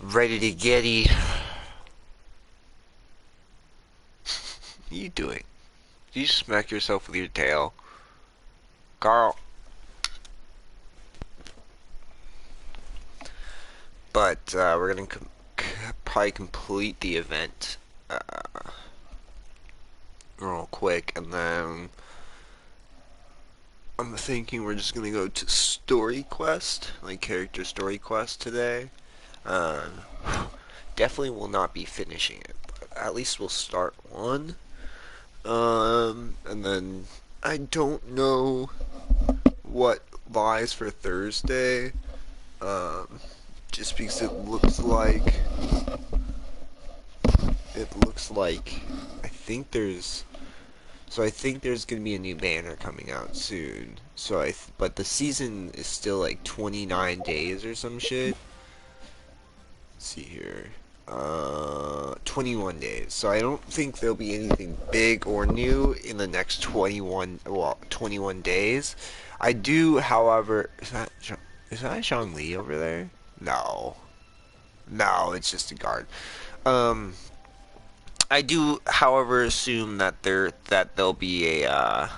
Ready to getty. What are you doing? Did you smack yourself with your tail? Carl. But we're gonna probably complete the event real quick, and then I'm thinking we're just gonna go to story quest, like character story quest today. Um, Definitely will not be finishing it, but at least we'll start one. And then I don't know what lies for Thursday. Um, just because it looks like I think there's I think there's gonna be a new banner coming out soon. But the season is still like 29 days or some shit. Let's see here. 21 days. So I don't think there'll be anything big or new in the next 21 days. I do, however, is that Zhongli over there? No. No, it's just a guard. Um, I do, however, assume that there'll be a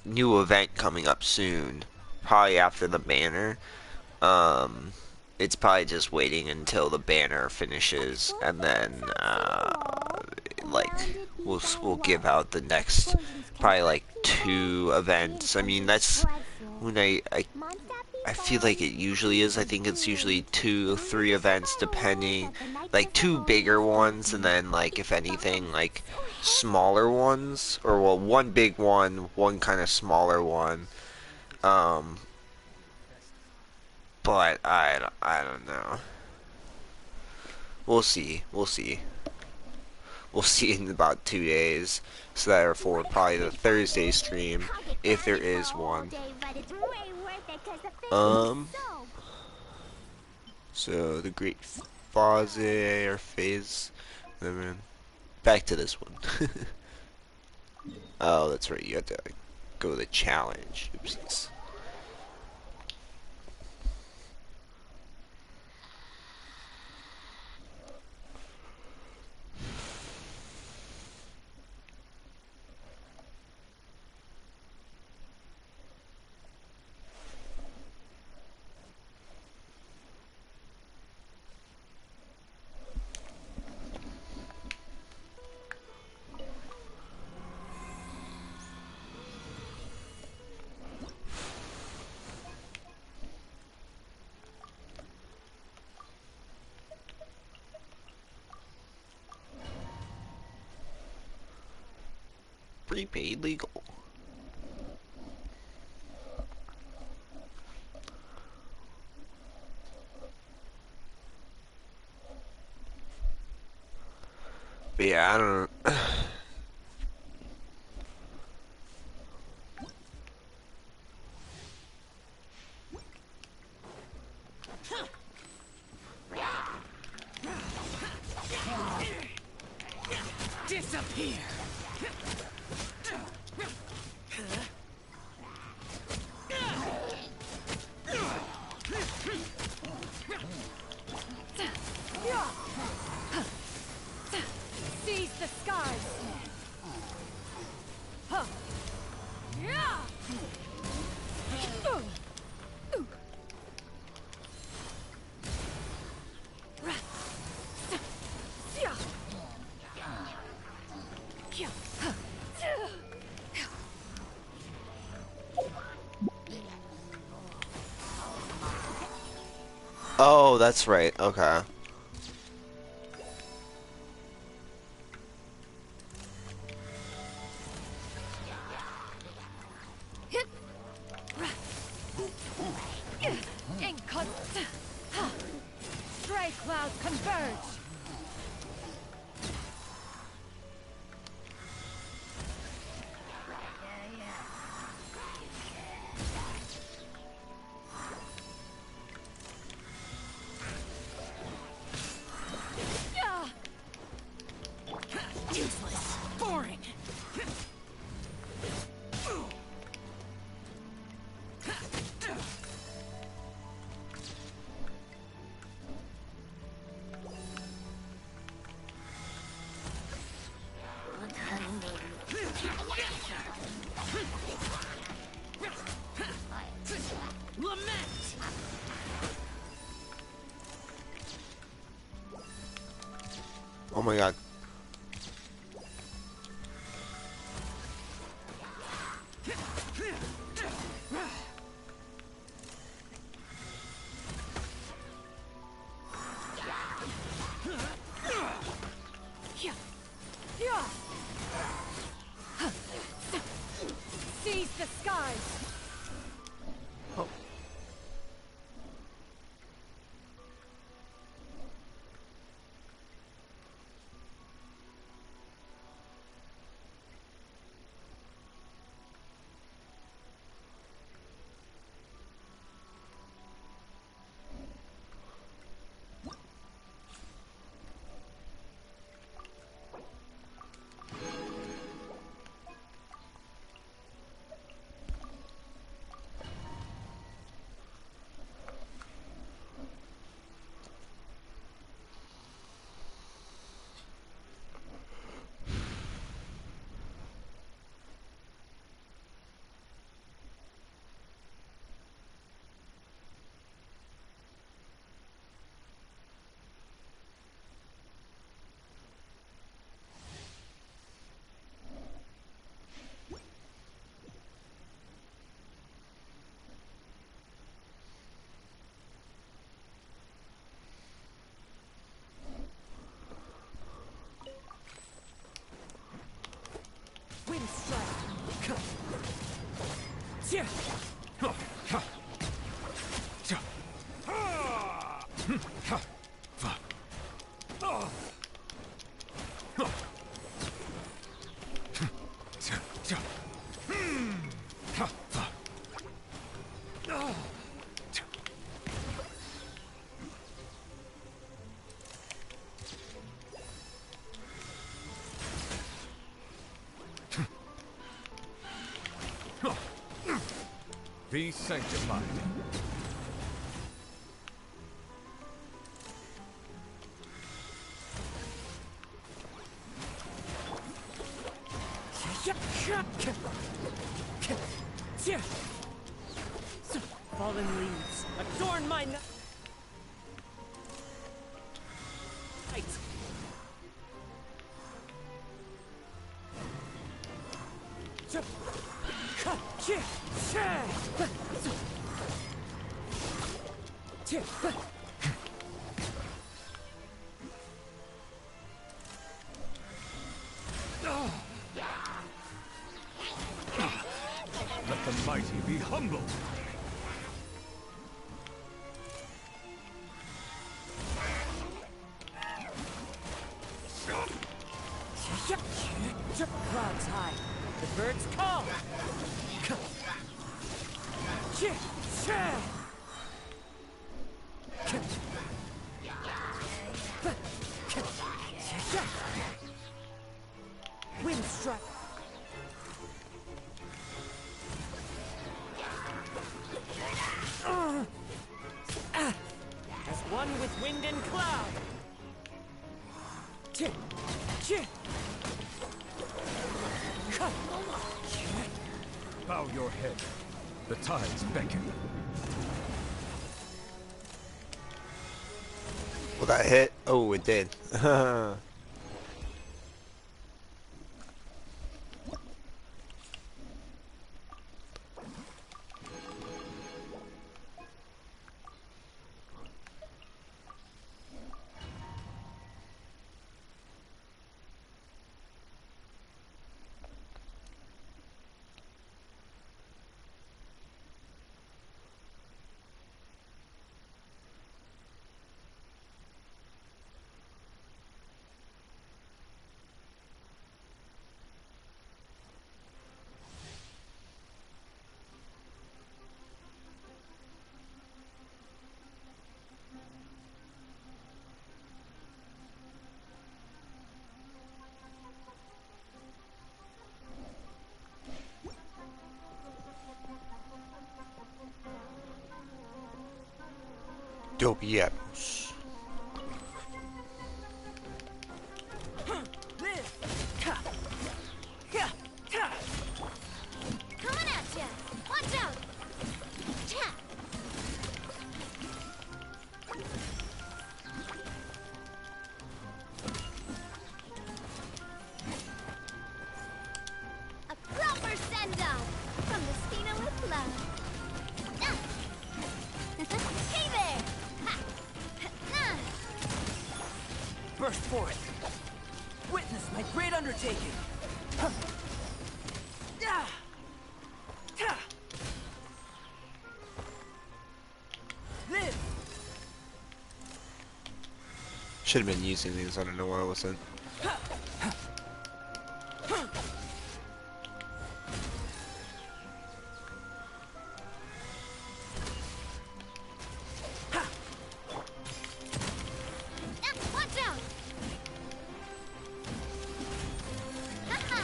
new event coming up soon, probably after the banner. Um, it's probably just waiting until the banner finishes, and then like we'll give out the next probably like two events. I mean that's when I feel like it usually is. I think it's usually 2 or 3 events depending, like 2 bigger ones, and then like if anything like smaller ones, or well, one big one kind of smaller one. Um, but I don't know. We'll see. We'll see. We'll see in about 2 days. So therefore, probably the Thursday stream, if there is one. Um. So the Great Phase or Phase. Back to this one. Oh, that's right. You have to go to the challenge. Oopsies. Prepaid legal. But yeah, I don't know. Disappear. Seize the skies. Oh, that's right. Okay. Stray clouds converge. Useless. Boring. Oh my god. Seize the skies! Oh. Wind strike! Be sanctified. Fallen leaves, adorn my night. Let the mighty be humbled. Clouds high, the birds call. Wind strike. As one with wind and cloud. Bow your head. The tides beckon. Will that hit? Oh, it did. Dopey apples. Coming at ya! Watch out! First for it. Witness my great undertaking. Live. Should have been using these. I don't know why I wasn't. Watch out! Haha!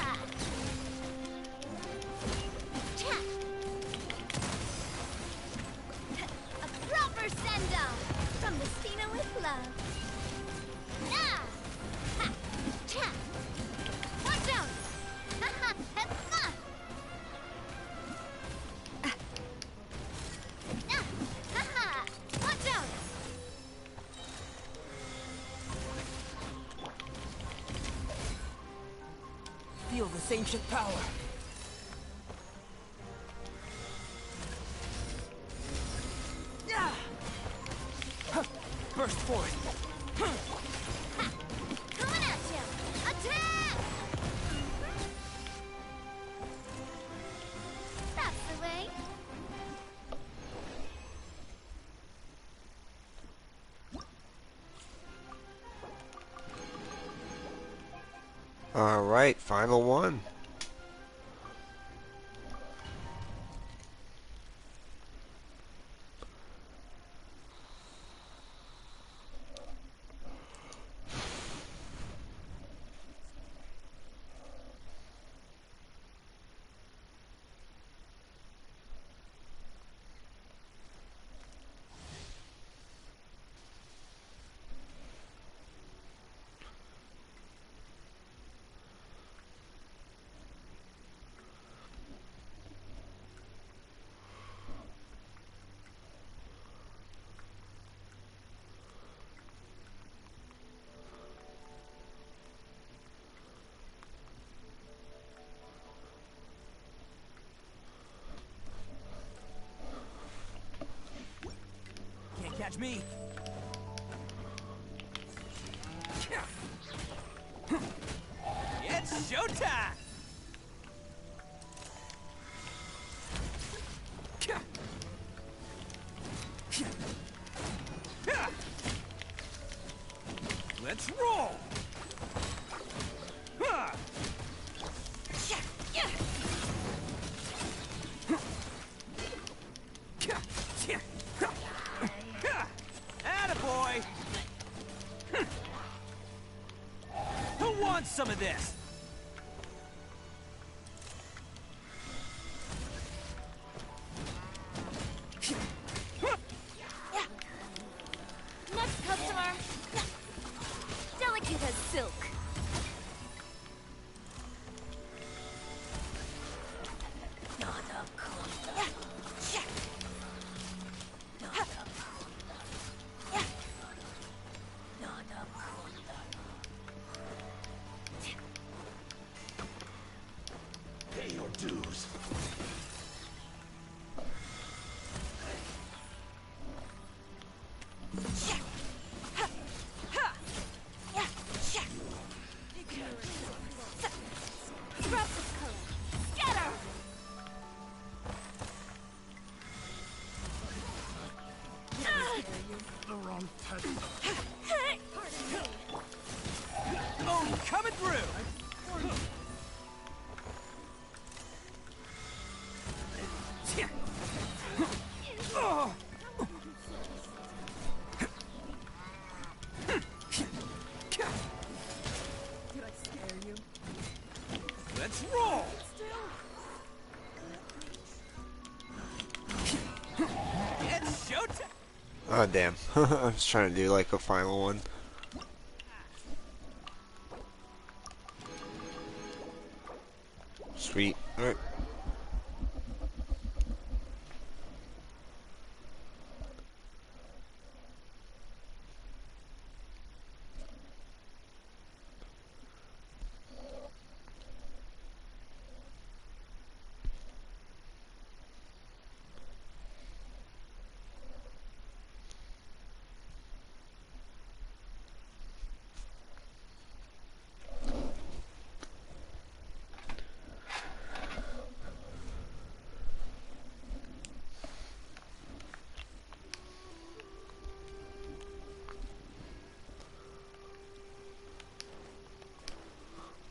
A proper send-off from the Stina with love. Ah! Ha! Cha! Watch out! Haha! Ha! Ah! Haha! Watch out! Feel this ancient power. Burst for it. Coming at you! Attack! That's the way. Alright, final one. Can't catch me. It's showtime! Let's roll! Attaboy! Who wants some of this? Next customer. Delicate as silk. Pay your dues. Drop this color. Scatter! The wrong type. Oh, coming through! Oh. Did I scare you? Let's roll! It's showtime! Oh damn. I was trying to do like a final one. Sweet. Alright.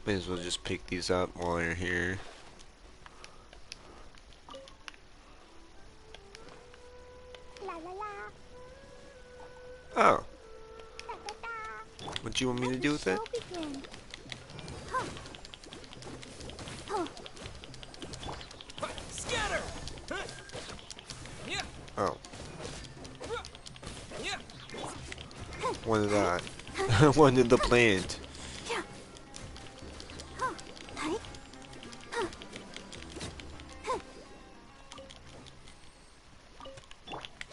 May as well just pick these up while you're here. Oh, what do you want me to do with it? Scatter! Yeah, Oh, yeah. wanted that. Wanted the plant.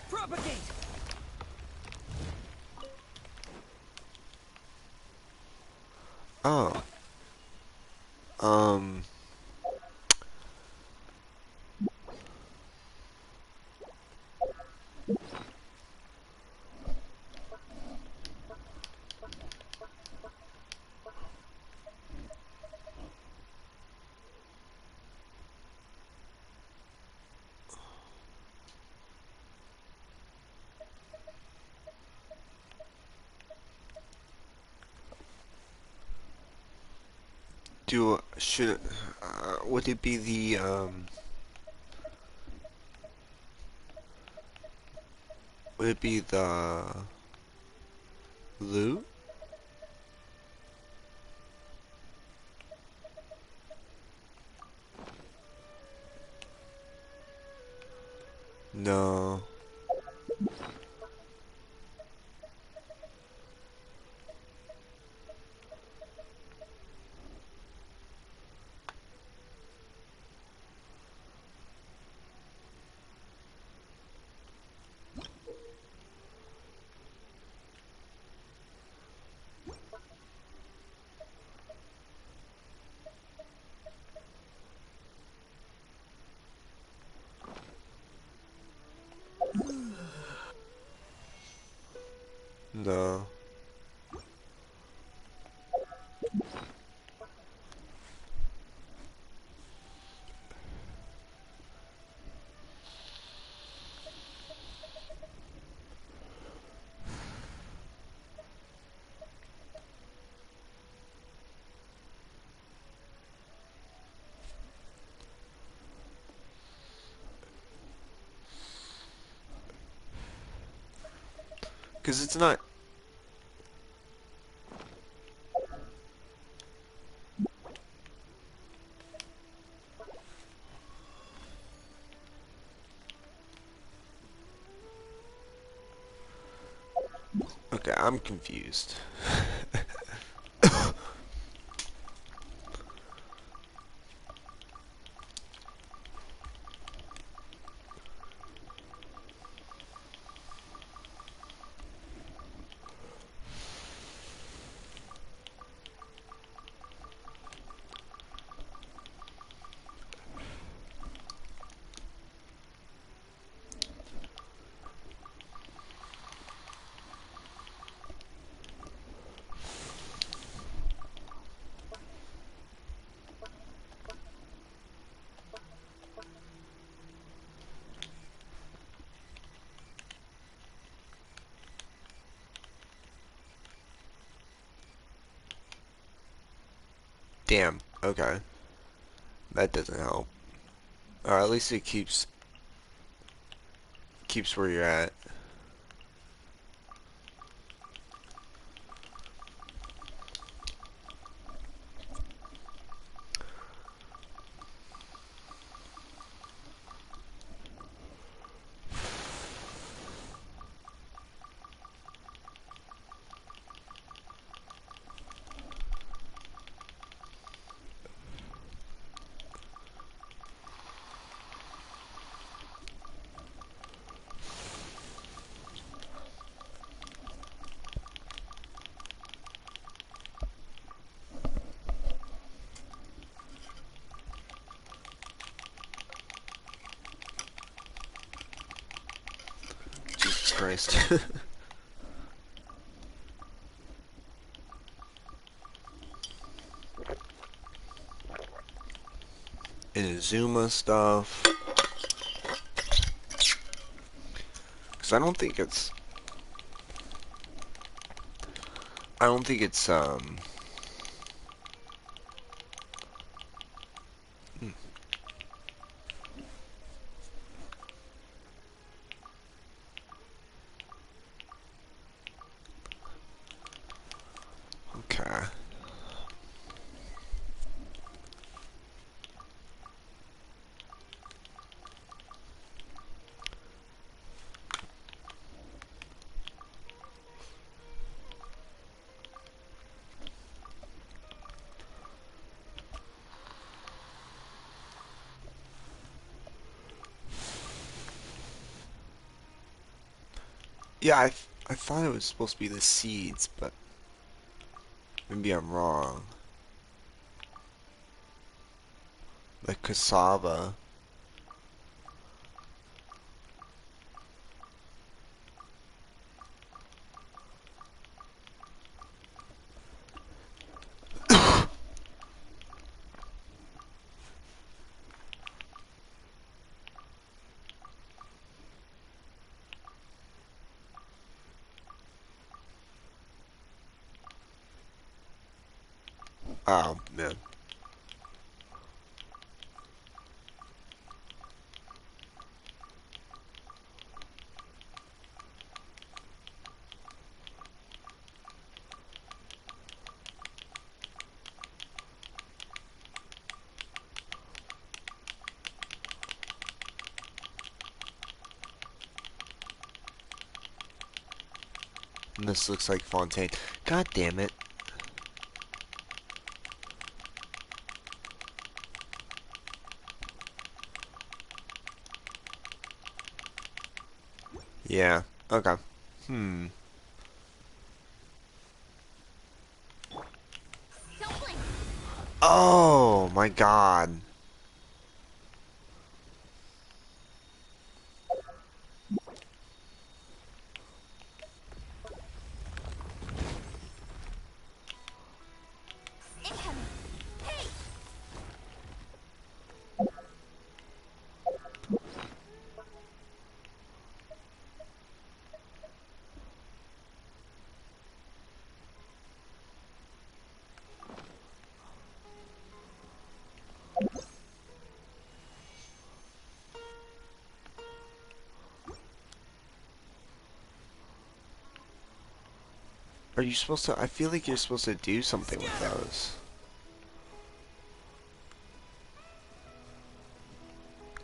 Propagate! Oh, um, would it be would it be the loot? No. No. Because it's not. Okay, I'm confused. Damn. Okay. That doesn't help. Or at least it keeps where you're at. Jesus Christ. Inazuma stuff. Because I don't think it's Yeah, I thought it was supposed to be the seeds, but maybe I'm wrong. Like cassava. Oh, man. And this looks like Fontaine. God damn it. Yeah. Okay. Hmm. Don't blink. Oh my god. Incoming. Hey! Are you supposed to? I feel like you're supposed to do something with those.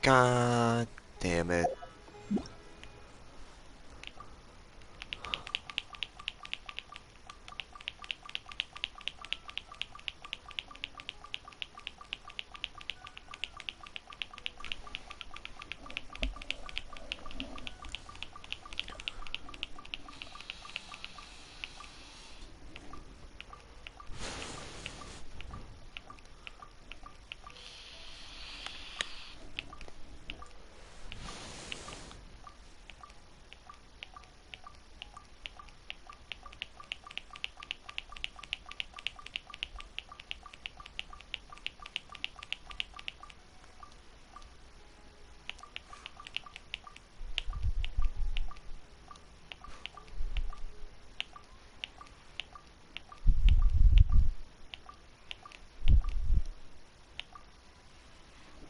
God damn it.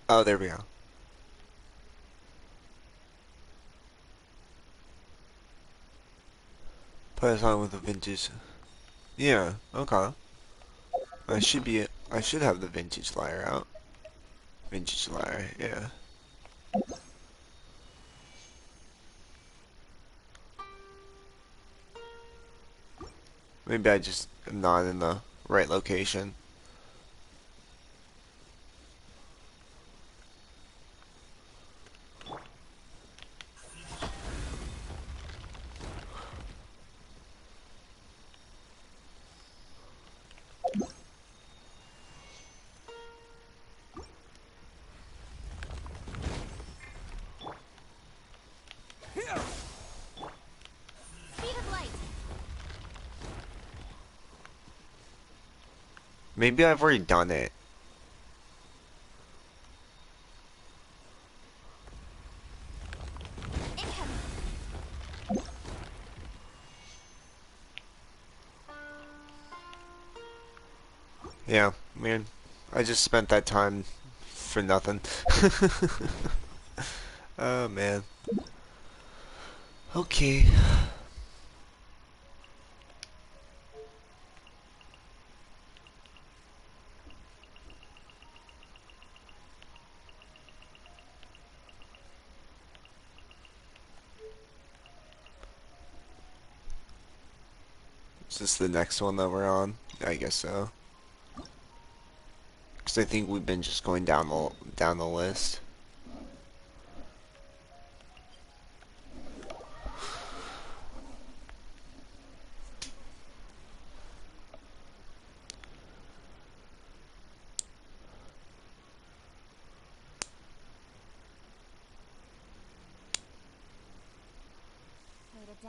Oh, there we go. Put us on with the vintage. Yeah, okay. I should have the vintage lyre out. Vintage lyre, yeah. Maybe I just am not in the right location. Speed of light. Maybe I've already done it. Incoming. Yeah, man. I just spent that time for nothing. Oh, man. Okay. Is this the next one that we're on? I guess so. Because I think we've been just going down the list.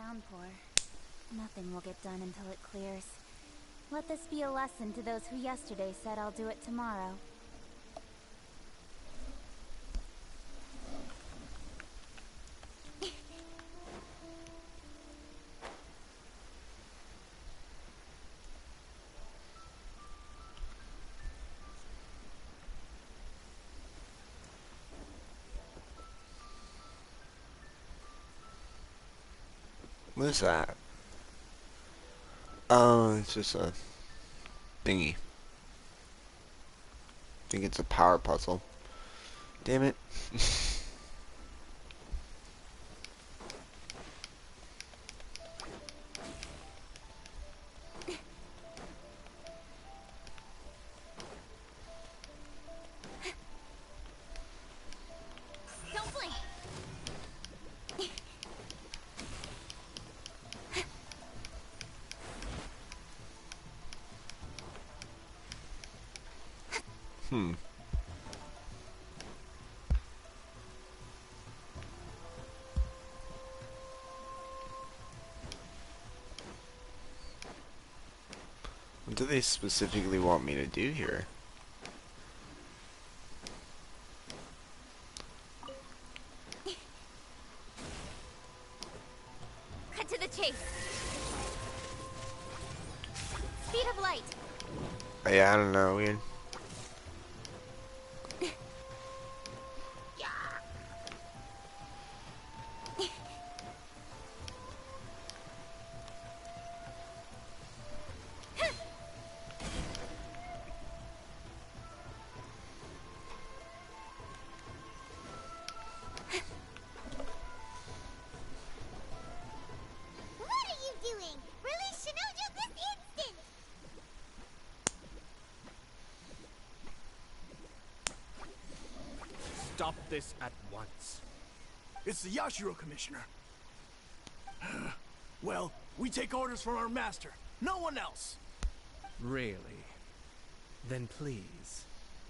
downpour. Nothing will get done until it clears. Let this be a lesson to those who yesterday said I'll do it tomorrow. What is that? Oh, it's just a thingy. I think it's a power puzzle. Damn it. Don't blink! Hmm. What do they specifically want me to do here? Cut to the chase! Speed of light! Oh, yeah, I don't know. Weird. What are you doing? Release Shinojo this instant! Stop this at once. It's the Yashiro Commissioner. Well, we take orders from our master. No one else. Really? Then please,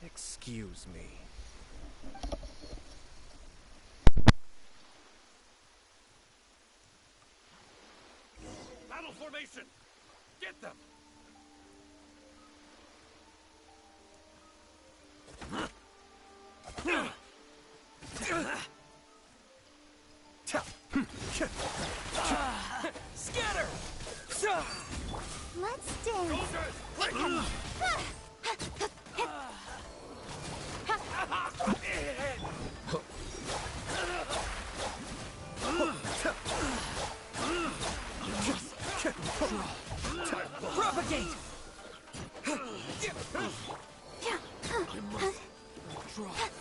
excuse me. Battle formation! Get them! Scatter! Let's dance! Soldiers, quick! Propagate!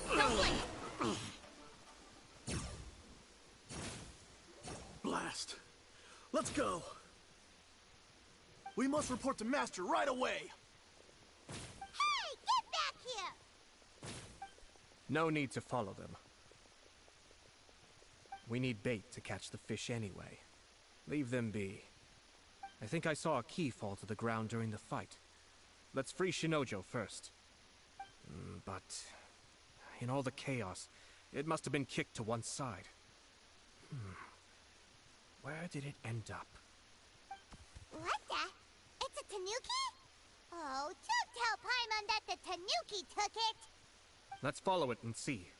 Don't blink! Blast. Let's go. We must report to Master right away. Hey! Get back here! No need to follow them. We need bait to catch the fish anyway. Leave them be. I think I saw a key fall to the ground during the fight. Let's free Shinojo first. But in all the chaos, it must have been kicked to one side. Where did it end up? What the? It's a tanuki? Oh, don't tell Paimon that the tanuki took it! Let's follow it and see.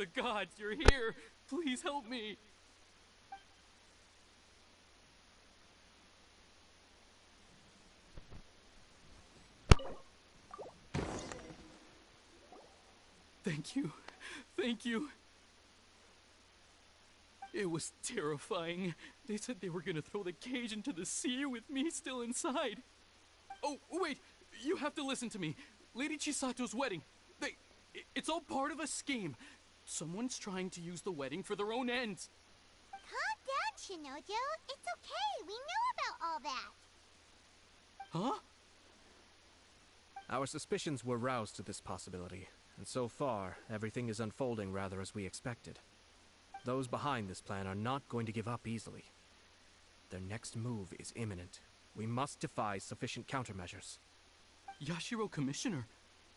The gods, you're here! Please help me! Thank you. Thank you. It was terrifying. They said they were gonna throw the cage into the sea with me still inside. Oh, wait! You have to listen to me. Lady Chisato's wedding. It's all part of a scheme. Someone's trying to use the wedding for their own ends. Calm down, Shinojo. It's okay. We know about all that. Huh? Our suspicions were roused to this possibility, and so far, everything is unfolding rather as we expected. Those behind this plan are not going to give up easily. Their next move is imminent. We must devise sufficient countermeasures. Yashiro Commissioner,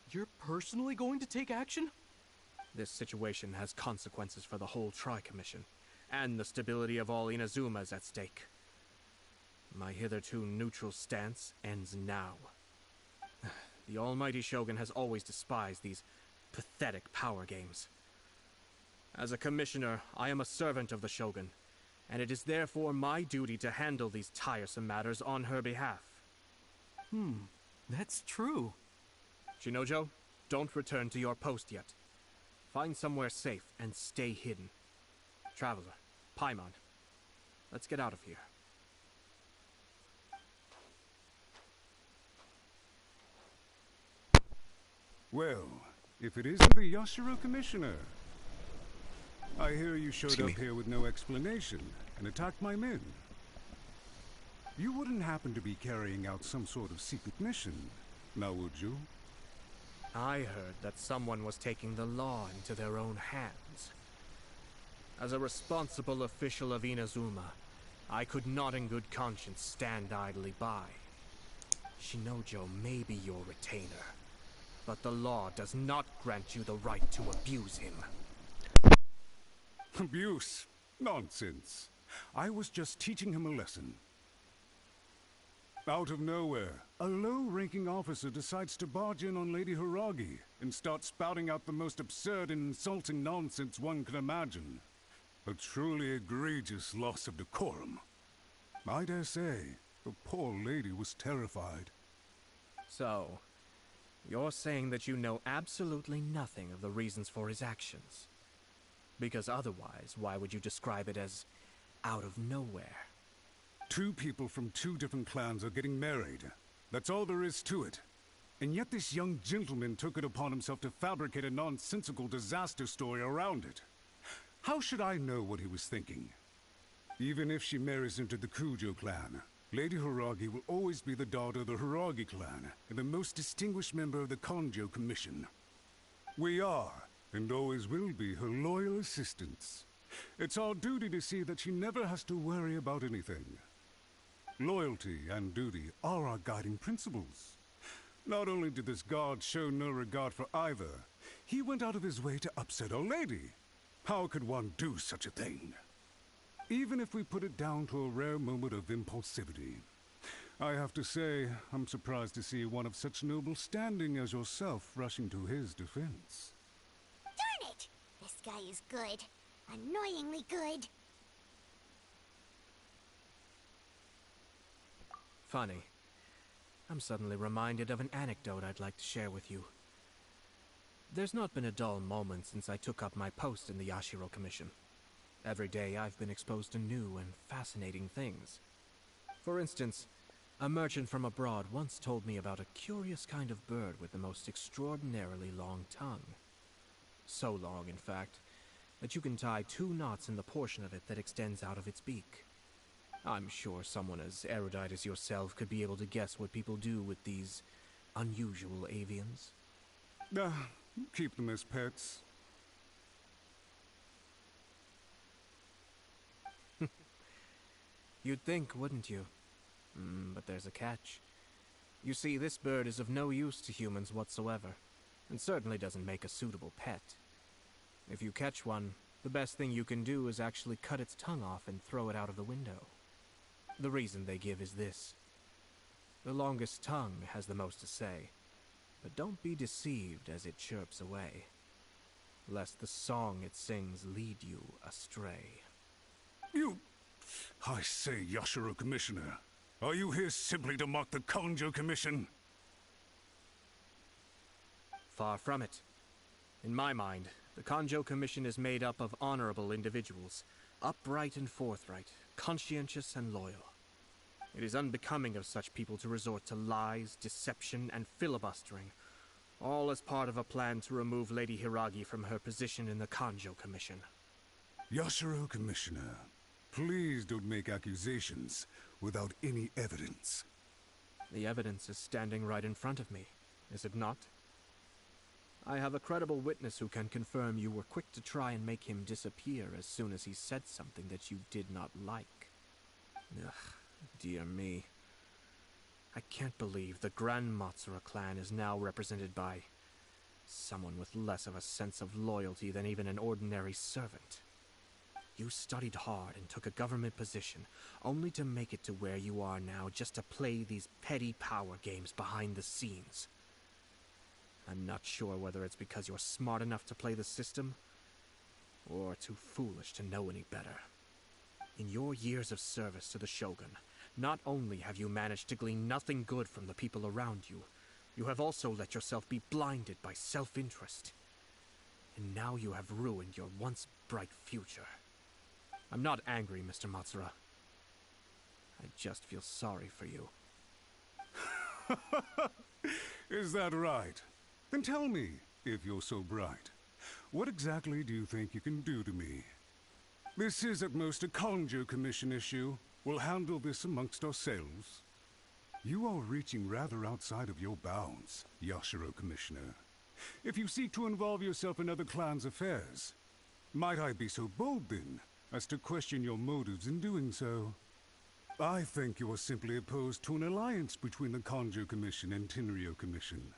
you're personally going to take action? This situation has consequences for the whole Tri-Commission, and the stability of all Inazuma is at stake. My hitherto neutral stance ends now. The almighty Shogun has always despised these pathetic power games. As a commissioner, I am a servant of the Shogun, and it is therefore my duty to handle these tiresome matters on her behalf. That's true. Shinojo, don't return to your post yet. Find somewhere safe and stay hidden. Traveler, Paimon, let's get out of here. Well, if it isn't the Yashiro Commissioner. I hear you showed up here with no explanation and attacked my men. You wouldn't happen to be carrying out some sort of secret mission, now would you? I heard that someone was taking the law into their own hands. As a responsible official of Inazuma, I could not in good conscience stand idly by. Shinojo may be your retainer, but the law does not grant you the right to abuse him. Abuse? Nonsense. I was just teaching him a lesson. Out of nowhere, a low-ranking officer decides to barge in on Lady Hiragi and start spouting out the most absurd and insulting nonsense one can imagine. A truly egregious loss of decorum. I dare say, the poor lady was terrified. So, you're saying that you know absolutely nothing of the reasons for his actions? Because otherwise, why would you describe it as out of nowhere? Two people from two different clans are getting married. That's all there is to it. And yet this young gentleman took it upon himself to fabricate a nonsensical disaster story around it. How should I know what he was thinking? Even if she marries into the Kujo clan, Lady Hiragi will always be the daughter of the Hiragi clan and the most distinguished member of the Konjo Commission. We are, and always will be, her loyal assistants. It's our duty to see that she never has to worry about anything. Loyalty and duty are our guiding principles. Not only did this guard show no regard for either, he went out of his way to upset our lady. How could one do such a thing? Even if we put it down to a rare moment of impulsivity. I have to say, I'm surprised to see one of such noble standing as yourself rushing to his defense. Darn it! This guy is good. Annoyingly good. Funny. I'm suddenly reminded of an anecdote I'd like to share with you. There's not been a dull moment since I took up my post in the Yashiro Commission. Every day I've been exposed to new and fascinating things. For instance, a merchant from abroad once told me about a curious kind of bird with the most extraordinarily long tongue. So long, in fact, that you can tie 2 knots in the portion of it that extends out of its beak. I'm sure someone as erudite as yourself could be able to guess what people do with these unusual avians. Keep them as pets. You'd think, wouldn't you? But there's a catch. You see, this bird is of no use to humans whatsoever, and certainly doesn't make a suitable pet. If you catch one, the best thing you can do is actually cut its tongue off and throw it out of the window. The reason they give is this. The longest tongue has the most to say, but don't be deceived as it chirps away. lest the song it sings lead you astray. You... I say, Yashiro Commissioner, are you here simply to mock the Kanjo Commission? Far from it. In my mind, the Kanjo Commission is made up of honorable individuals, upright and forthright, conscientious and loyal. It is unbecoming of such people to resort to lies, deception, and filibustering, all as part of a plan to remove Lady Hiragi from her position in the Kanjo Commission. Yashiro Commissioner, please don't make accusations without any evidence. The evidence is standing right in front of me, is it not? I have a credible witness who can confirm you were quick to try and make him disappear as soon as he said something that you did not like. Ugh, dear me. I can't believe the Grand Matsura clan is now represented by someone with less of a sense of loyalty than even an ordinary servant. You studied hard and took a government position, only to make it to where you are now just to play these petty power games behind the scenes. I'm not sure whether it's because you're smart enough to play the system, or too foolish to know any better. In your years of service to the Shogun, not only have you managed to glean nothing good from the people around you, you have also let yourself be blinded by self-interest. And now you have ruined your once bright future. I'm not angry, Mr. Matsura. I just feel sorry for you. Is that right? Then tell me, if you're so bright, what exactly do you think you can do to me? This is at most a Kanjo Commission issue. We'll handle this amongst ourselves. You are reaching rather outside of your bounds, Yashiro Commissioner. If you seek to involve yourself in other clans' affairs, might I be so bold then, as to question your motives in doing so? I think you are simply opposed to an alliance between the Kanjo Commission and Tenryo Commission,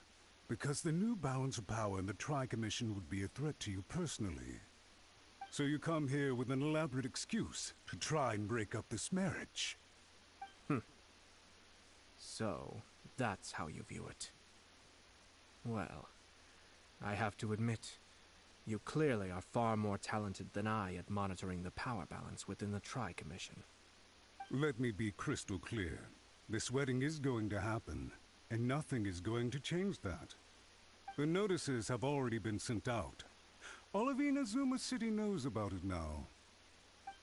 because the new balance of power in the Tri-Commission would be a threat to you personally. So you come here with an elaborate excuse to try and break up this marriage. So, that's how you view it. Well, I have to admit, you clearly are far more talented than I at monitoring the power balance within the Tri-Commission. Let me be crystal clear. This wedding is going to happen, and nothing is going to change that. The notices have already been sent out. All of Inazuma City knows about it now.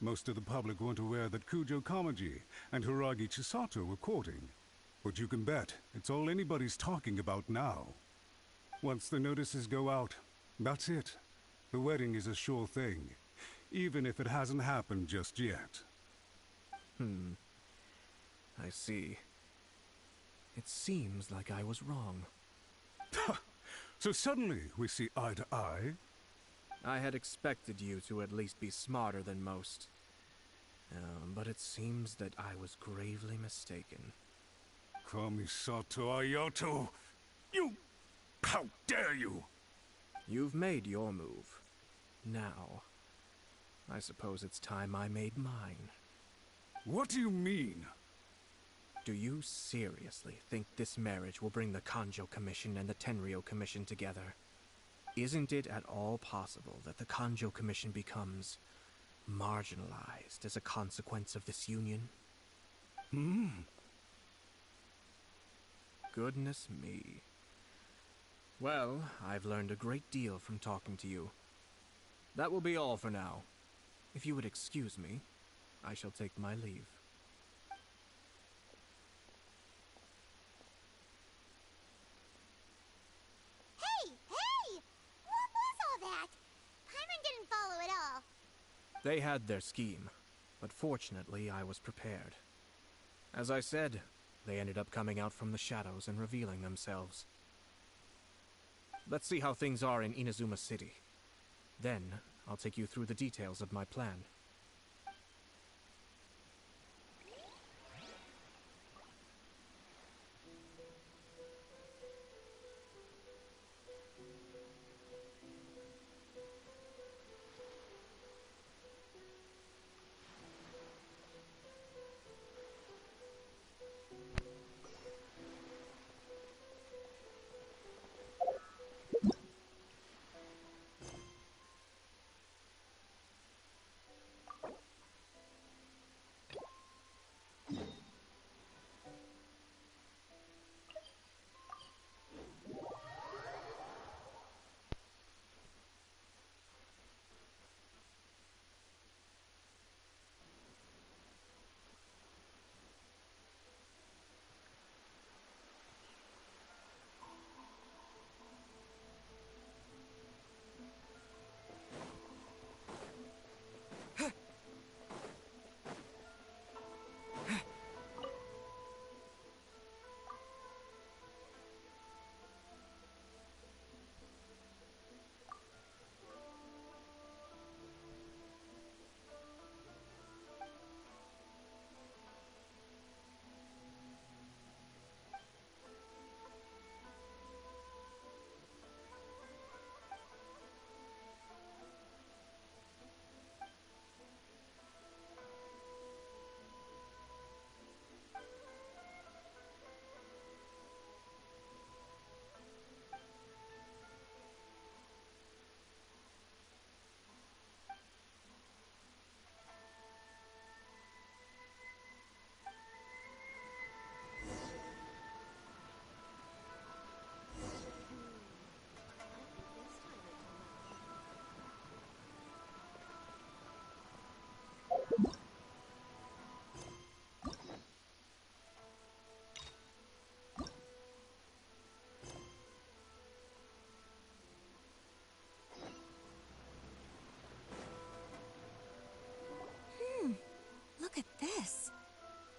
Most of the public weren't aware that Kujo Kamaji and Hiragi Chisato were courting. But you can bet it's all anybody's talking about now. Once the notices go out, that's it. The wedding is a sure thing, even if it hasn't happened just yet. I see. It seems like I was wrong. So suddenly we see eye to eye? I had expected you to at least be smarter than most. But it seems that I was gravely mistaken. Kamisato Ayato! You... How dare you! You've made your move. Now, I suppose it's time I made mine. What do you mean? Do you seriously think this marriage will bring the Kanjo Commission and the Tenryo Commission together? Isn't it at all possible that the Kanjo Commission becomes marginalized as a consequence of this union? Goodness me. Well, I've learned a great deal from talking to you. That will be all for now. If you would excuse me, I shall take my leave. Hey! What was all that? Paimon didn't follow at all. They had their scheme, but fortunately I was prepared. As I said, they ended up coming out from the shadows and revealing themselves. Let's see how things are in Inazuma City. Then, I'll take you through the details of my plan.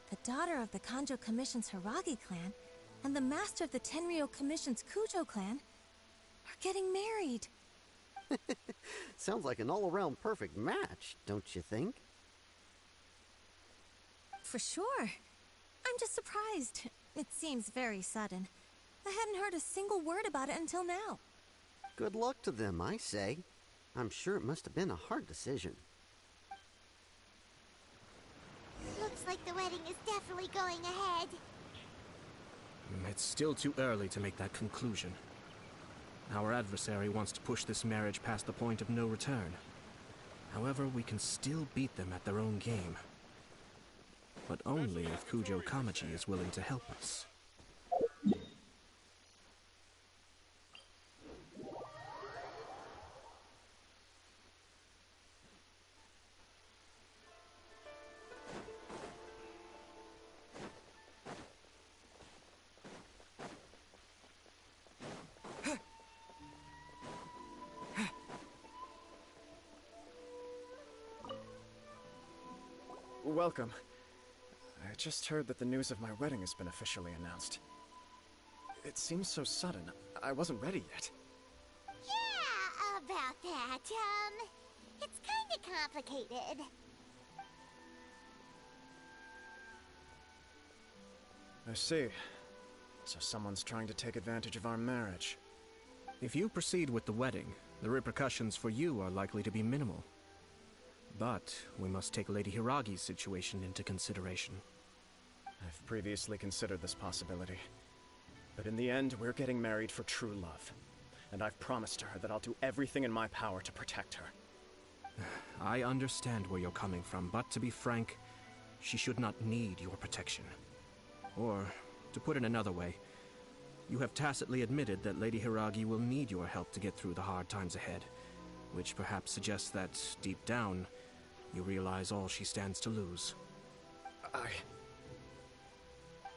The daughter of the Kanjo Commission's Hiragi clan and the master of the Tenryou Commission's Kujo clan are getting married. Sounds like an all-around perfect match, don't you think? For sure. I'm just surprised. It seems very sudden. I hadn't heard a single word about it until now. Good luck to them, I say. I'm sure it must have been a hard decision. Looks like the wedding is definitely going ahead. It's still too early to make that conclusion. Our adversary wants to push this marriage past the point of no return. However, we can still beat them at their own game. But only if Kujo Kamachi is willing to help us. Welcome. I just heard that the news of my wedding has been officially announced. It seems so sudden. I wasn't ready yet. Yeah, about that. It's kinda complicated. I see. So someone's trying to take advantage of our marriage. If you proceed with the wedding, the repercussions for you are likely to be minimal. But we must take Lady Hiragi's situation into consideration. I've previously considered this possibility. But in the end, we're getting married for true love. And I've promised her that I'll do everything in my power to protect her. I understand where you're coming from, but to be frank, she should not need your protection. Or, to put it another way, you have tacitly admitted that Lady Hiragi will need your help to get through the hard times ahead, which perhaps suggests that, deep down, you realize all she stands to lose.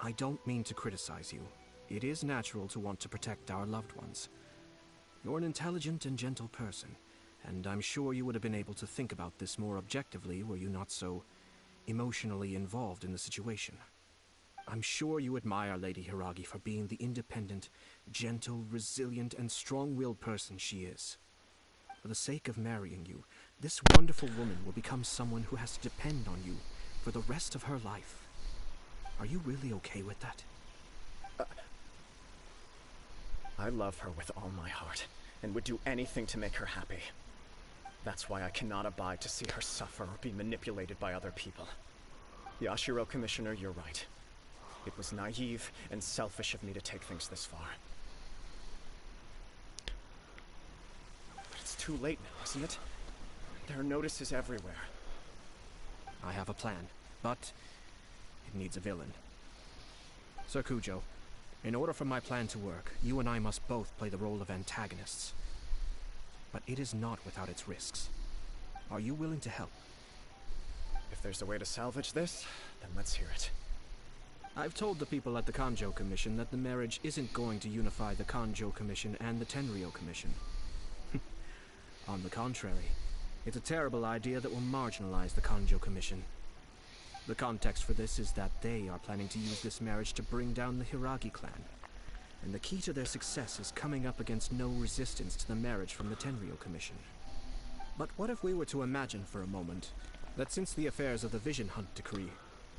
I don't mean to criticize you. It is natural to want to protect our loved ones. You're an intelligent and gentle person, and I'm sure you would have been able to think about this more objectively were you not so emotionally involved in the situation. I'm sure you admire Lady Hiragi for being the independent, gentle, resilient, and strong-willed person she is. For the sake of marrying you, this wonderful woman will become someone who has to depend on you for the rest of her life. Are you really okay with that? I love her with all my heart, and would do anything to make her happy. That's why I cannot abide to see her suffer or be manipulated by other people. Yashiro Commissioner, you're right. It was naive and selfish of me to take things this far. But it's too late now, isn't it? There are notices everywhere. I have a plan, but it needs a villain. Sir Kujo, in order for my plan to work, you and I must both play the role of antagonists. But it is not without its risks. Are you willing to help? If there's a way to salvage this, then let's hear it. I've told the people at the Kanjo Commission that the marriage isn't going to unify the Kanjo Commission and the Tenryou Commission. On the contrary, it's a terrible idea that will marginalize the Kanjo Commission. The context for this is that they are planning to use this marriage to bring down the Hiragi clan, and the key to their success is coming up against no resistance to the marriage from the Tenryou Commission. But what if we were to imagine for a moment that since the affairs of the Vision Hunt Decree,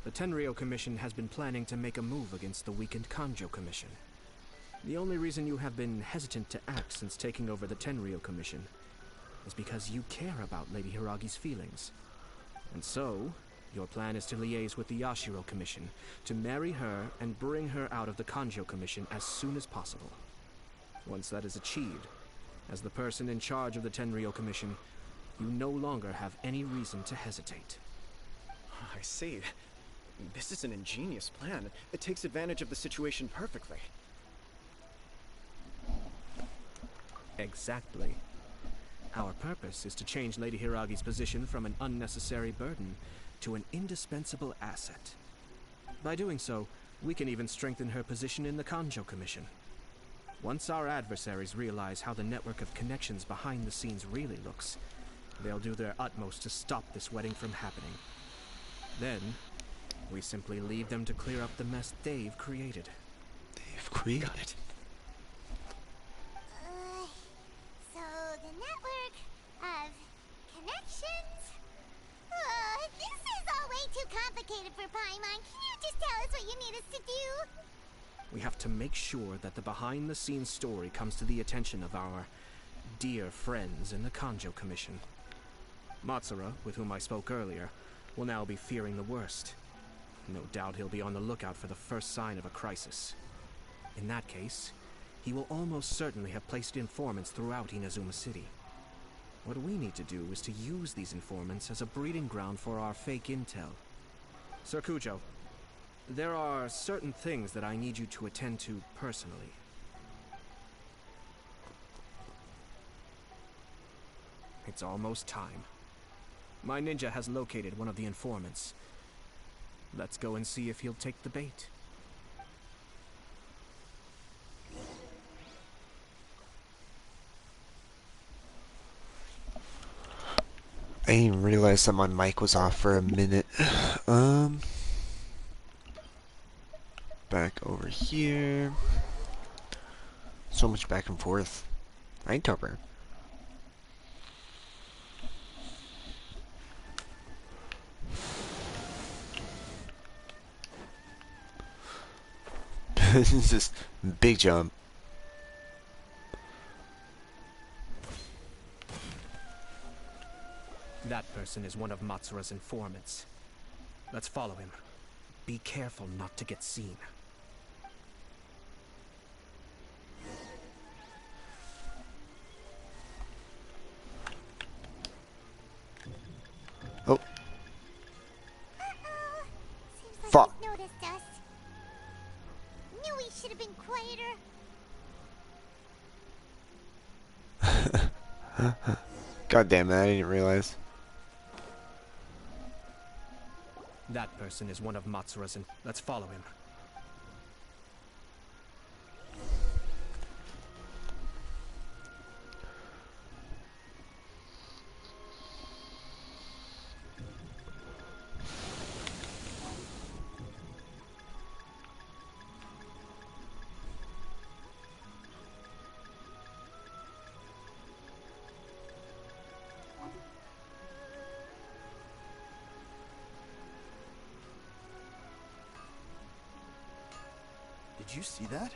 the Tenryou Commission has been planning to make a move against the weakened Kanjo Commission? The only reason you have been hesitant to act since taking over the Tenryou Commission is because you care about Lady Hiragi's feelings. And so, your plan is to liaise with the Yashiro Commission, to marry her and bring her out of the Kanjo Commission as soon as possible. Once that is achieved, as the person in charge of the Tenryou Commission, you no longer have any reason to hesitate. I see. This is an ingenious plan. It takes advantage of the situation perfectly. Exactly. Our purpose is to change Lady Hiragi's position from an unnecessary burden to an indispensable asset. By doing so, we can even strengthen her position in the Kanjo Commission. Once our adversaries realize how the network of connections behind the scenes really looks, they'll do their utmost to stop this wedding from happening. Then, We simply leave them to clear up the mess they've created. They've created. So the network of connections? This is all way too complicated for Paimon. Can you just tell us what you need us to do? We have to make sure that the behind-the-scenes story comes to the attention of our dear friends in the Kanjo Commission. Matsura, with whom I spoke earlier, will now be fearing the worst. No doubt he'll be on the lookout for the first sign of a crisis. In that case, he will almost certainly have placed informants throughout Inazuma City. What we need to do is to use these informants as a breeding ground for our fake intel. Sir Kujo, there are certain things that I need you to attend to personally. It's almost time. My ninja has located one of the informants. Let's go and see if he'll take the bait. I didn't even realize that my mic was off for a minute. Back over here. So much back and forth. Eindhoven. This is just big jump. That person is one of Matsura's informants. Let's follow him. Be careful not to get seen. Oh. Seems like Fuck. he's noticed us. Knew we should have been quieter. God damn it, I didn't realize. That person is one of Matsura's let's follow him. Did you see that?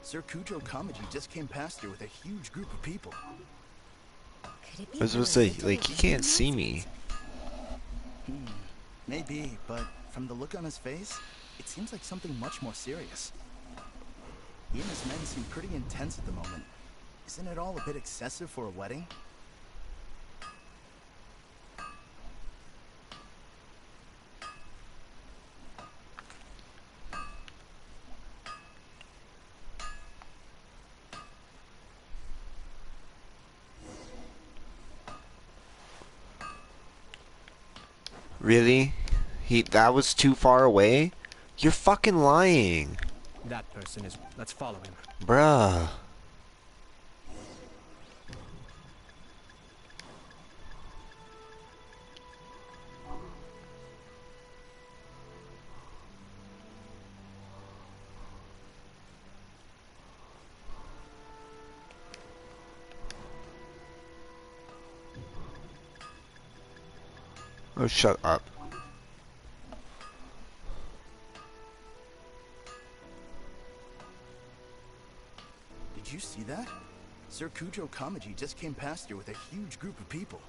Sir Kujo Kamaji just came past here with a huge group of people. Could it be I was supposed to say, related like, the he can't wedding see me. Maybe, but from the look on his face, it seems like something much more serious. He and his men seem pretty intense at the moment. Isn't it all a bit excessive for a wedding? Really? That was too far away? You're fucking lying. That person is let's follow him. Bruh. Oh, shut up. Did you see that? Sir Kujo Kamaji just came past here with a huge group of people.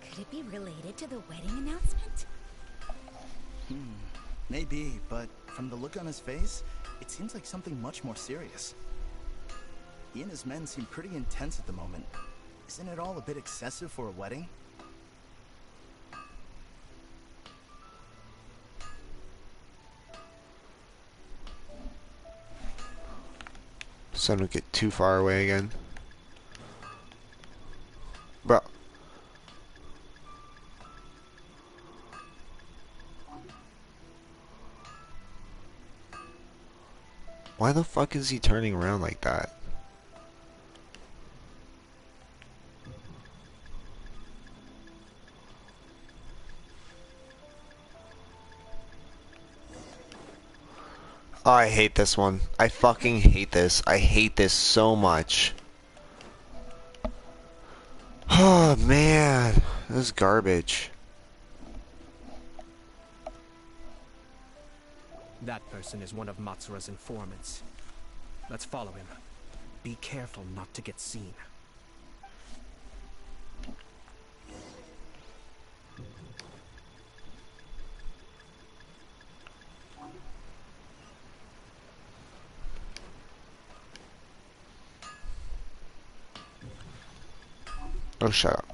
Could it be related to the wedding announcement? Maybe, but from the look on his face, it seems like something much more serious. He and his men seem pretty intense at the moment. Isn't it all a bit excessive for a wedding? So I don't get too far away again. Bro. Why the fuck is he turning around like that? Oh, I hate this one. I fucking hate this. I hate this so much. Oh, man. This is garbage. That person is one of Matsura's informants. Let's follow him. Be careful not to get seen. Oh, shut up.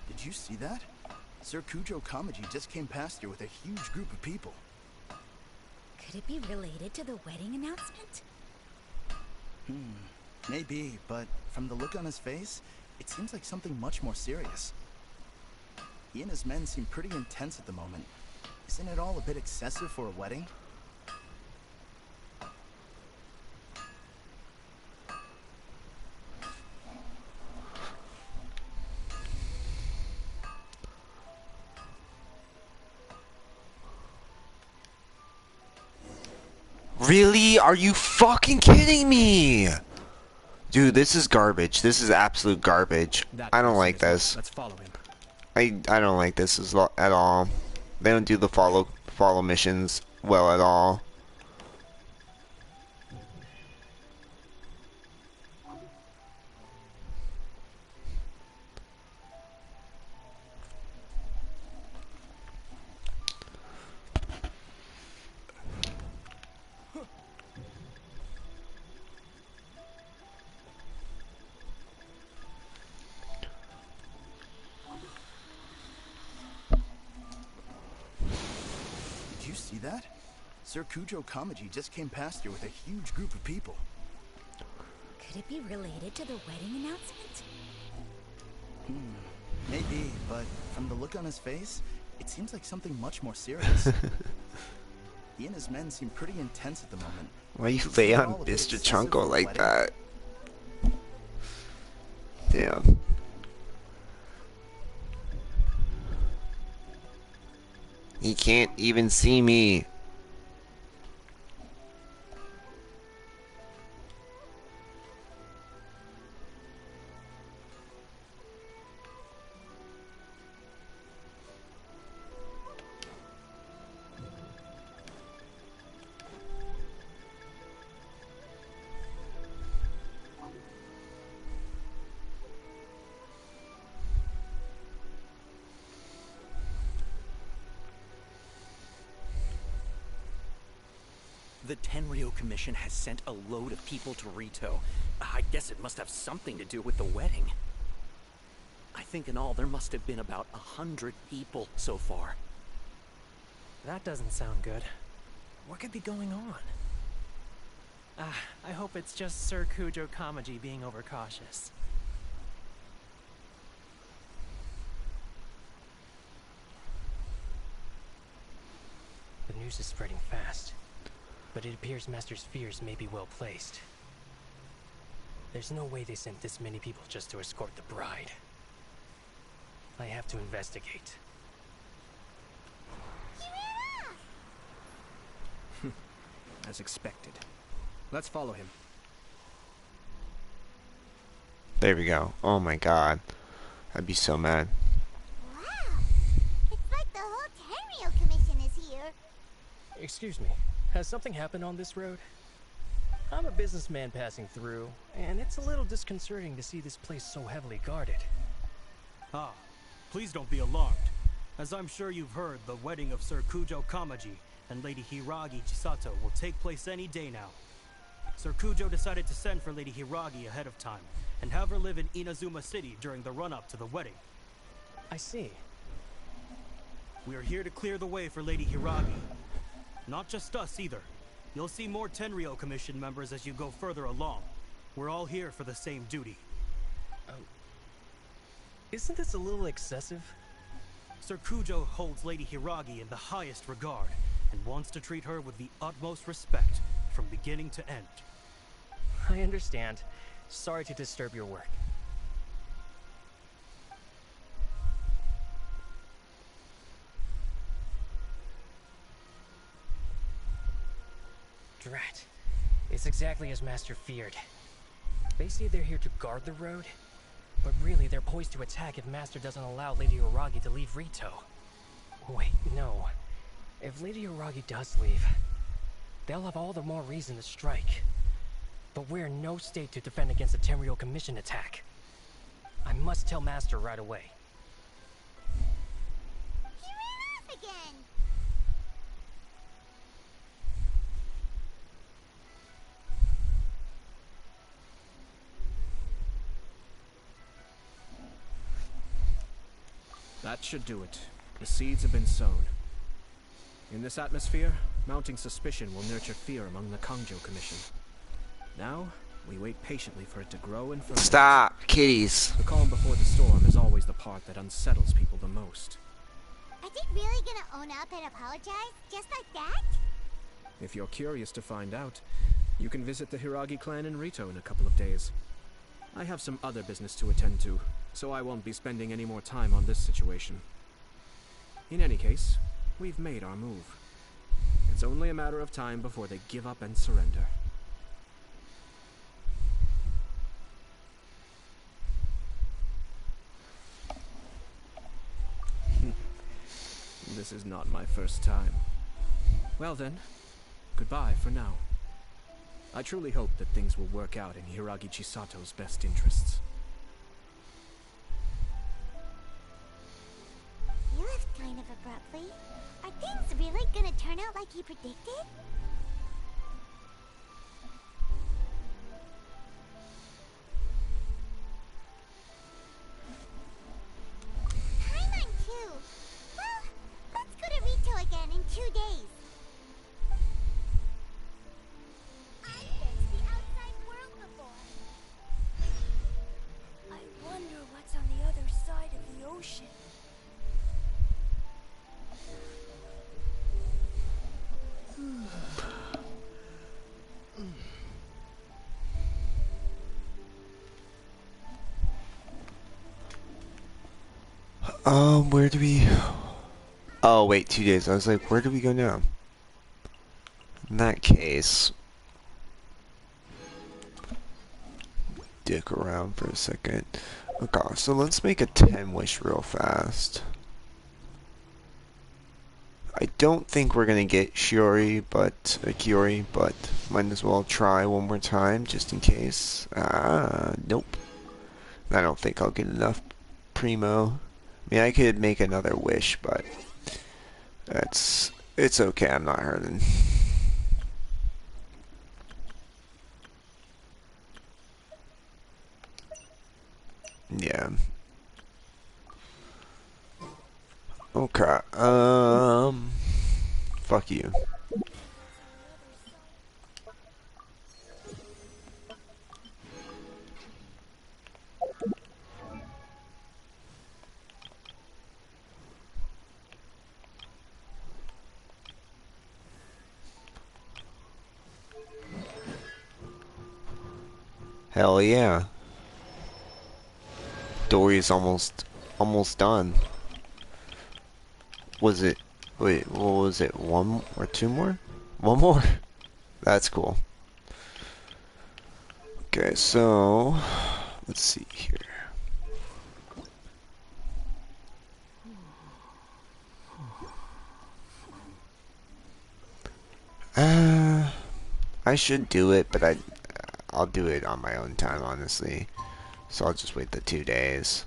Did you see that? Sir Kujo Kamaji just came past here with a huge group of people. Could it be related to the wedding announcement? Maybe, but from the look on his face, it seems like something much more serious. He and his men seem pretty intense at the moment. Isn't it all a bit excessive for a wedding? Really? Are you fucking kidding me? Dude, this is garbage. This is absolute garbage. I don't like this. Let's follow him. I don't like this at all. They don't do the follow missions well at all. Did you see that? Sir Kujo Kamaji just came past here with a huge group of people. Could it be related to the wedding announcement? Maybe, but from the look on his face, it seems like something much more serious. He and his men seem pretty intense at the moment. Why you lay on Mr. Chunko like that? Damn. He can't even see me. The Tenryo Commission has sent a load of people to Rito. I guess it must have something to do with the wedding. I think in all there must have been about 100 people so far. That doesn't sound good. What could be going on? I hope it's just Sir Kujo Kamaji being overcautious. The news is spreading fast, but it appears Master's fears may be well placed. There's no way they sent this many people just to escort the bride. I have to investigate. As expected. Let's follow him. There we go. Oh my god. I'd be so mad. Wow! It's like the whole Tenryo Commission is here. Excuse me, has something happened on this road? I'm a businessman passing through, and it's a little disconcerting to see this place so heavily guarded. Ah, please don't be alarmed. As I'm sure you've heard, the wedding of Sir Kujo Kamaji and Lady Hiragi Chisato will take place any day now. Sir Kujo decided to send for Lady Hiragi ahead of time and have her live in Inazuma City during the run-up to the wedding. I see. We are here to clear the way for Lady Hiragi. Not just us either. You'll see more Tenryo Commission members as you go further along. We're all here for the same duty. Isn't this a little excessive? Sir Kujo holds Lady Hiragi in the highest regard and wants to treat her with the utmost respect from beginning to end. I understand. Sorry to disturb your work. Drat. It's exactly as Master feared. They say they're here to guard the road, but really they're poised to attack if Master doesn't allow Lady Hiragi to leave Rito. Wait, no. If Lady Hiragi does leave, they'll have all the more reason to strike. But we're in no state to defend against a Tenryou Commission attack. I must tell Master right away. He ran off again! That should do it. The seeds have been sown. In this atmosphere, mounting suspicion will nurture fear among the Kangjo Commission. Now, we wait patiently for it to grow and ferment. Stop, kitties. The calm before the storm is always the part that unsettles people the most. Are they really gonna own up and apologize? Just like that? If you're curious to find out, you can visit the Hiragi clan in Rito in a couple of days. I have some other business to attend to, so I won't be spending any more time on this situation. In any case, we've made our move. It's only a matter of time before they give up and surrender. This is not my first time. Well then, goodbye for now. I truly hope that things will work out in Hiragi Chisato's best interests. You left kind of abruptly. Are things really gonna turn out like you predicted? Paimon too. Well, let's go to Rito again in 2 days. I've been to the outside world before. I wonder what's on the other side of the ocean. Where do we... Oh, wait, 2 days. I was like, where do we go now? In that case... Dick around for a second. Okay, so let's make a 10 wish real fast. I don't think we're gonna get Shiori, but... Kiori, but... Might as well try one more time, just in case. Nope. I don't think I'll get enough Primo. I mean, I could make another wish, but it's okay, I'm not hurting. Yeah. Okay, fuck you. Hell yeah. Dory's almost done. Was it, wait, what was it, 1 or 2 more? 1 more? That's cool. Okay, so, let's see here. I should do it, but I'll do it on my own time, honestly. So I'll just wait the 2 days.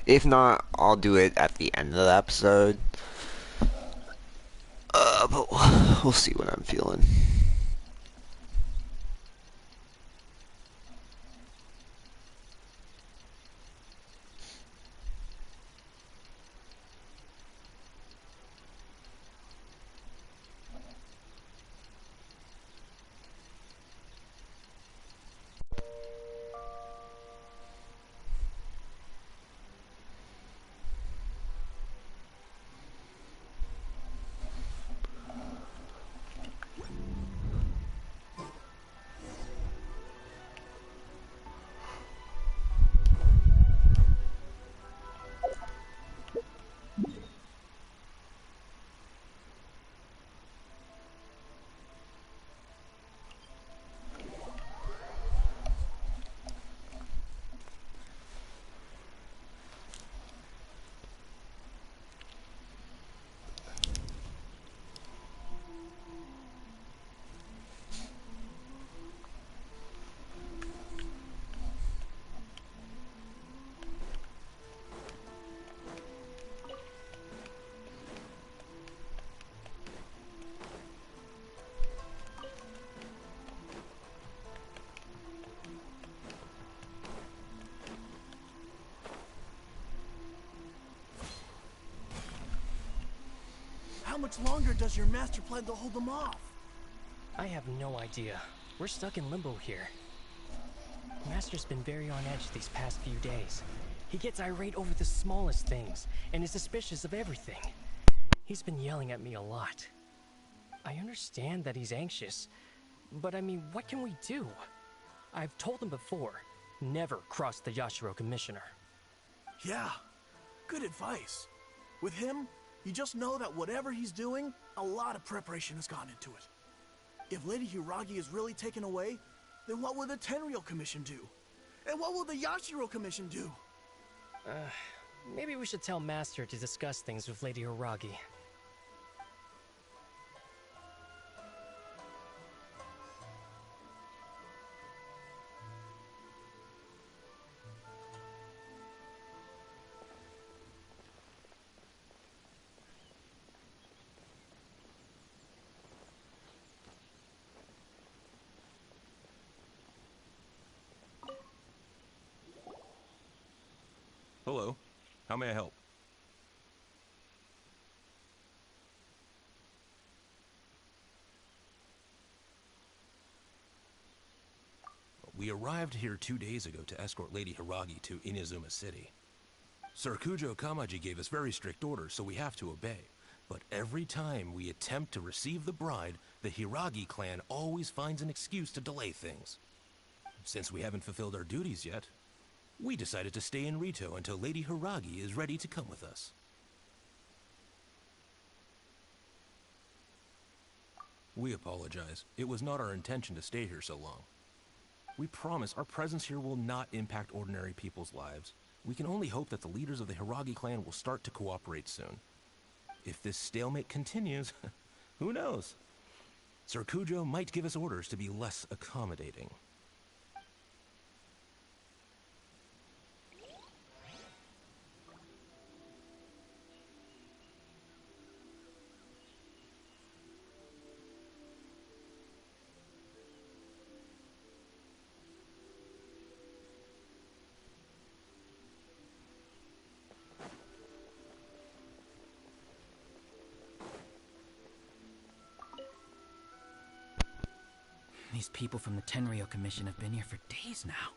If not, I'll do it at the end of the episode. But we'll see what I'm feeling. much longer does your master plan to hold them off? I have no idea. We're stuck in limbo here. Master's been very on edge these past few days. He gets irate over the smallest things, and is suspicious of everything. He's been yelling at me a lot. I understand that he's anxious, but I mean, what can we do? I've told him before, never cross the Yashiro Commissioner. Yeah, good advice. With him, you just know that whatever he's doing, a lot of preparation has gone into it. If Lady Hiragi is really taken away, then what will the Tenryou Commission do? And what will the Yashiro Commission do? Maybe we should tell Master to discuss things with Lady Hiragi. Hello. How may I help? We arrived here 2 days ago to escort Lady Hiragi to Inazuma City. Sir Kujo Kamaji gave us very strict orders, so we have to obey. But every time we attempt to receive the bride, the Hiragi clan always finds an excuse to delay things. Since we haven't fulfilled our duties yet, we decided to stay in Rito until Lady Hiragi is ready to come with us. We apologize. It was not our intention to stay here so long. We promise our presence here will not impact ordinary people's lives. We can only hope that the leaders of the Hiragi clan will start to cooperate soon. If this stalemate continues, who knows? Sir Kujo might give us orders to be less accommodating. These people from the Tenryou Commission have been here for days now.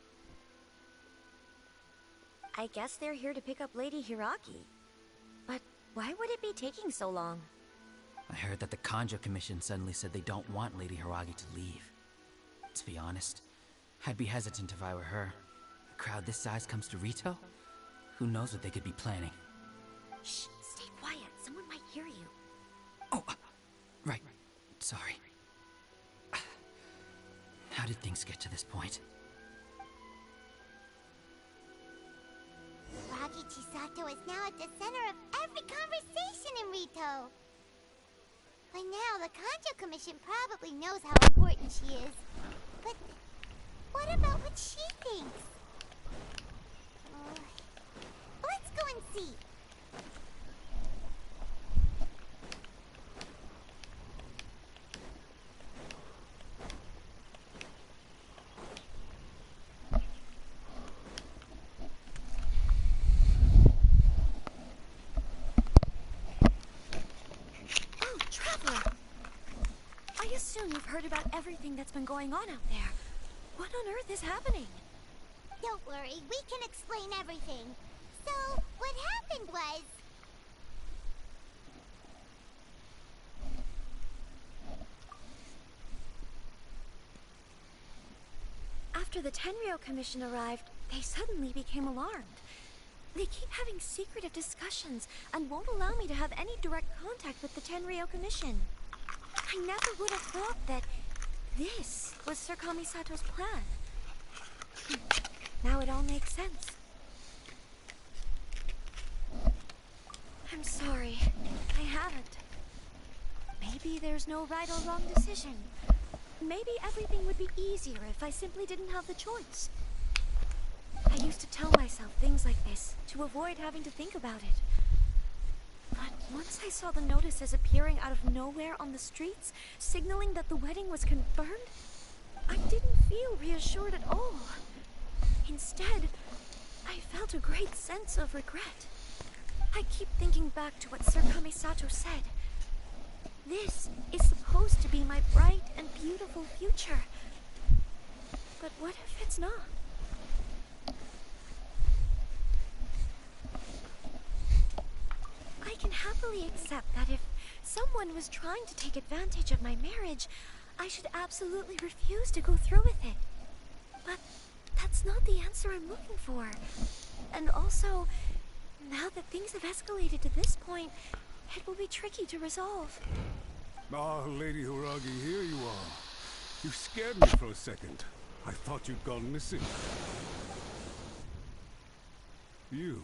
I guess they're here to pick up Lady Hiragi. But why would it be taking so long? I heard that the Kanjo Commission suddenly said they don't want Lady Hiragi to leave. To be honest, I'd be hesitant if I were her. A crowd this size comes to Rito? Who knows what they could be planning? Shh, stay quiet. Someone might hear you. Oh, right. Sorry. How did things get to this point? Hiragi Chisato is now at the center of every conversation in Rito. By now, the Kanjo Commission probably knows how important she is. But what about what she thinks? Let's go and see. You've heard about everything that's been going on out there. What on earth is happening? Don't worry, we can explain everything. So, what happened was... After the Tenryou Commission arrived, they suddenly became alarmed. They keep having secretive discussions and won't allow me to have any direct contact with the Tenryou Commission. I never would have thought that this was Sir Kamisato's plan. Now it all makes sense. I'm sorry. I haven't. Maybe there's no right or wrong decision. Maybe everything would be easier if I simply didn't have the choice. I used to tell myself things like this to avoid having to think about it. But once I saw the notices appearing out of nowhere on the streets, signaling that the wedding was confirmed, I didn't feel reassured at all. Instead, I felt a great sense of regret. I keep thinking back to what Sir Kamisato said. This is supposed to be my bright and beautiful future. But what if it's not? I can happily accept that if someone was trying to take advantage of my marriage, I should absolutely refuse to go through with it. But that's not the answer I'm looking for. And also, now that things have escalated to this point, it will be tricky to resolve. Ah, Lady Hiragi, here you are. You scared me for a second. I thought you'd gone missing. You?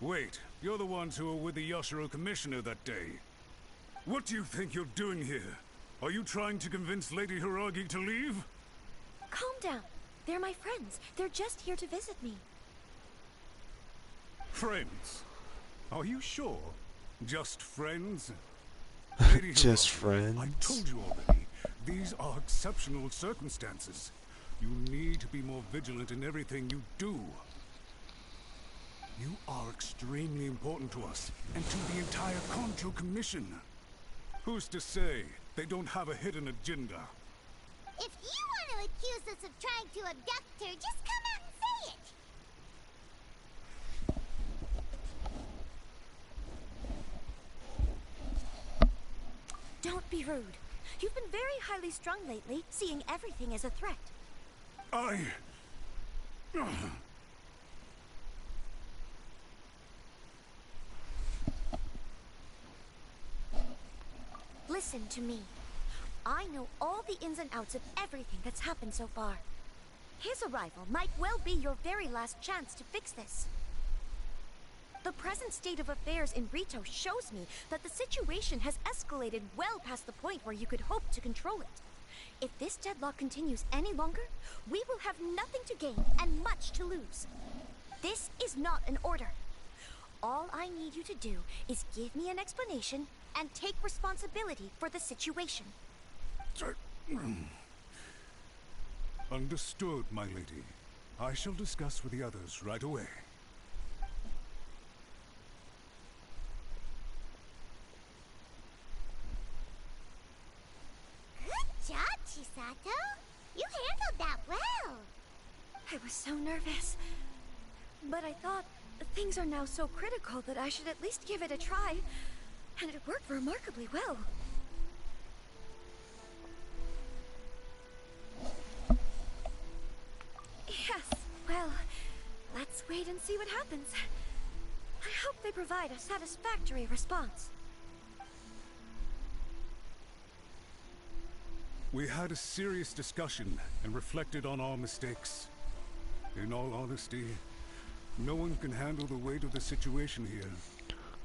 Wait, you're the ones who were with the Yashiro Commissioner that day. What do you think you're doing here? Are you trying to convince Lady Hiragi to leave? Calm down. They're my friends. They're just here to visit me. Friends? Are you sure? Just friends? Just friends? I told you already, these are exceptional circumstances. You need to be more vigilant in everything you do. You are extremely important to us, and to the entire Kanjo Commission. Who's to say they don't have a hidden agenda? If you want to accuse us of trying to abduct her, just come out and say it! Don't be rude. You've been very highly strung lately, seeing everything as a threat. Listen to me. I know all the ins and outs of everything that's happened so far. His arrival might well be your very last chance to fix this. The present state of affairs in Rito shows me that the situation has escalated well past the point where you could hope to control it. If this deadlock continues any longer, we will have nothing to gain and much to lose. This is not an order. All I need you to do is give me an explanation and take responsibility for the situation. Understood, my lady. I shall discuss with the others right away. Good job, Chisato. You handled that well. I was so nervous. But I thought things are now so critical that I should at least give it a try. And it worked remarkably well. Yes, well, let's wait and see what happens. I hope they provide a satisfactory response. We had a serious discussion and reflected on our mistakes. In all honesty, no one can handle the weight of the situation here.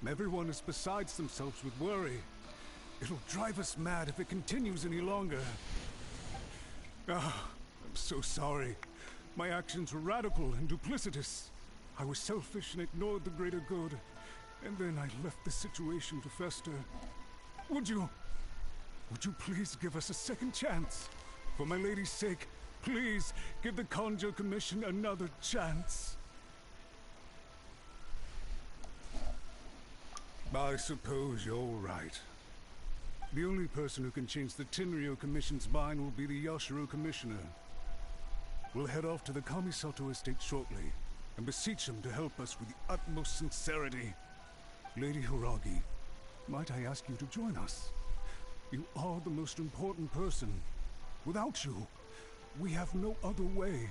Everyone is besides themselves with worry. It'll drive us mad if it continues any longer. I'm so sorry. My actions were radical and duplicitous. I was selfish and ignored the greater good. And then I left the situation to fester. Would you please give us a second chance? For my lady's sake, please give the Kanjo Commission another chance. I suppose you're right. The only person who can change the Tenryou Commission's mind will be the Yashiro Commissioner. We'll head off to the Kamisato estate shortly and beseech him to help us with the utmost sincerity. Lady Hiragi, might I ask you to join us? You are the most important person. Without you, we have no other way.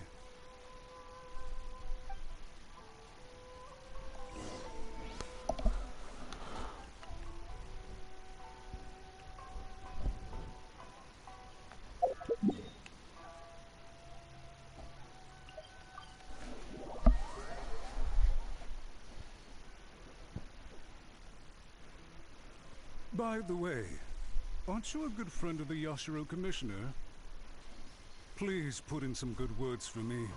By the way, aren't you a good friend of the Yashiro Commissioner? Please put in some good words for me.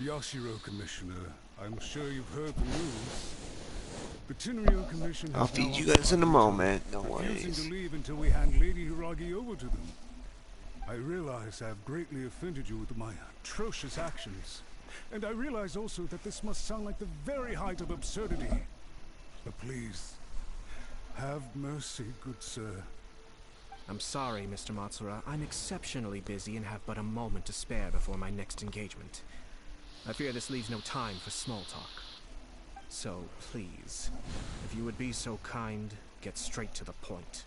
Yashiro, Commissioner, I'm sure you've heard the news. The Tenryou Commission I'll has now feed you guys in a occupied moment, Rito, no refusing worries. to leave until we hand Lady Hiragi over to them. I realize I have greatly offended you with my atrocious actions. And I realize also that this must sound like the very height of absurdity. But please, have mercy, good sir. I'm sorry, Mr. Matsura. I'm exceptionally busy and have but a moment to spare before my next engagement. I fear this leaves no time for small talk. So, please, if you would be so kind, get straight to the point.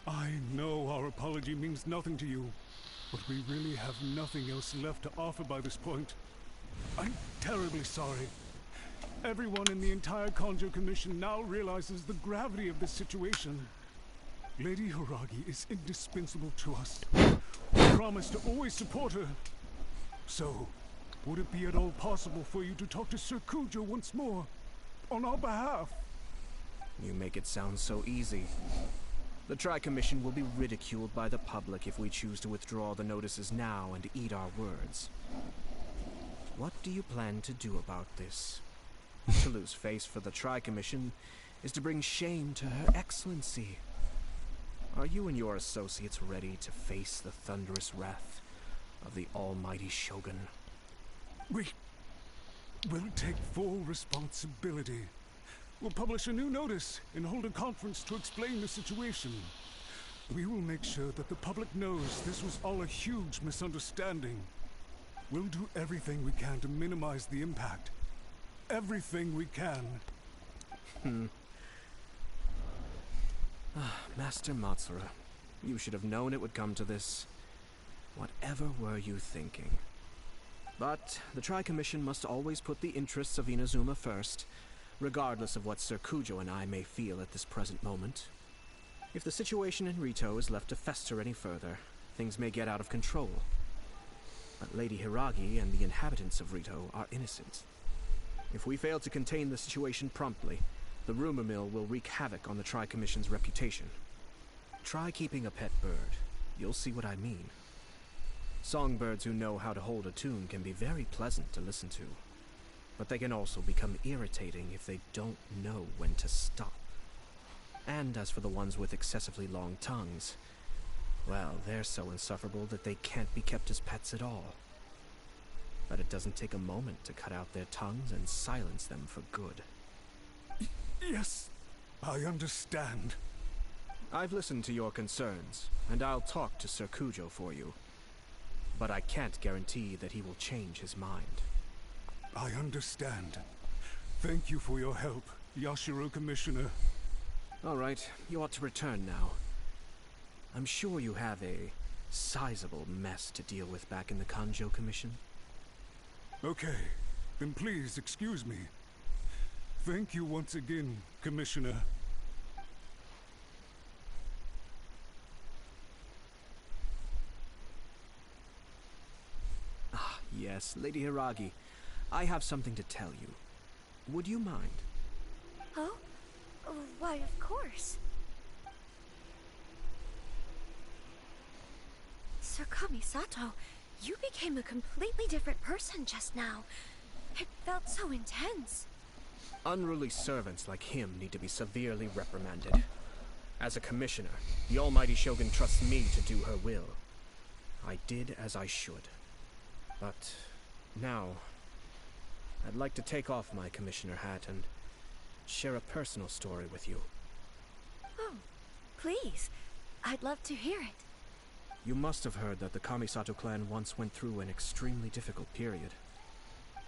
I know our apology means nothing to you, but we really have nothing else left to offer by this point. I'm terribly sorry. Everyone in the entire Kanjo Commission now realizes the gravity of this situation. Lady Hiragi is indispensable to us. We promise to always support her. So, would it be at all possible for you to talk to Sir Kujo once more, on our behalf? You make it sound so easy. The Tri-Commission will be ridiculed by the public if we choose to withdraw the notices now and eat our words. What do you plan to do about this? To lose face for the Tri-Commission is to bring shame to Her Excellency. Are you and your associates ready to face the thunderous wrath of the almighty Shogun? We will take full responsibility. We'll publish a new notice and hold a conference to explain the situation. We will make sure that the public knows this was all a huge misunderstanding. We'll do everything we can to minimize the impact. Everything we can. Master Matsura, you should have known it would come to this. Whatever were you thinking? But the Tri-Commission must always put the interests of Inazuma first, regardless of what Sir Kujo and I may feel at this present moment. If the situation in Rito is left to fester any further, things may get out of control. But Lady Hiragi and the inhabitants of Rito are innocent. If we fail to contain the situation promptly, the rumor mill will wreak havoc on the Tri-Commission's reputation. Try keeping a pet bird. You'll see what I mean. Songbirds who know how to hold a tune can be very pleasant to listen to, but they can also become irritating if they don't know when to stop. And as for the ones with excessively long tongues, well, they're so insufferable that they can't be kept as pets at all. But it doesn't take a moment to cut out their tongues and silence them for good. Yes, I understand. I've listened to your concerns, and I'll talk to Sir Kujo for you. But I can't guarantee that he will change his mind. I understand. Thank you for your help, Yashiro Commissioner. All right, you ought to return now. I'm sure you have a sizable mess to deal with back in the Kanjo Commission. Okay, then please excuse me. Thank you once again, Commissioner. Ah, yes, Lady Hiragi. I have something to tell you. Would you mind? Oh? Why, of course. Sir Kamisato, you became a completely different person just now. It felt so intense. Unruly servants like him need to be severely reprimanded. As a commissioner, the almighty Shogun trusts me to do her will. I did as I should. But now, I'd like to take off my commissioner hat and share a personal story with you. Oh, please. I'd love to hear it. You must have heard that the Kamisato clan once went through an extremely difficult period.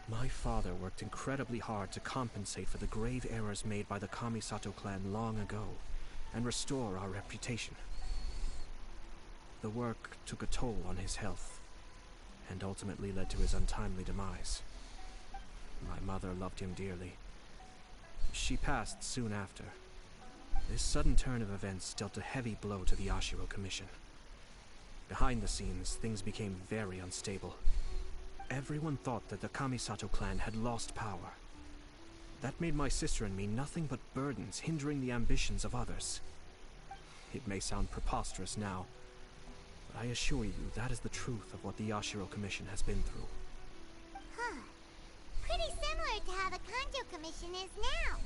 My father worked incredibly hard to compensate for the grave errors made by the Kamisato clan long ago and restore our reputation. The work took a toll on his health and ultimately led to his untimely demise. My mother loved him dearly. She passed soon after. This sudden turn of events dealt a heavy blow to the Yashiro Commission. Behind the scenes, things became very unstable. Everyone thought that the Kamisato clan had lost power. That made my sister and me nothing but burdens, hindering the ambitions of others. It may sound preposterous now, I assure you that is the truth of what the Yashiro Commission has been through. Huh. Pretty similar to how the Kanjo Commission is now.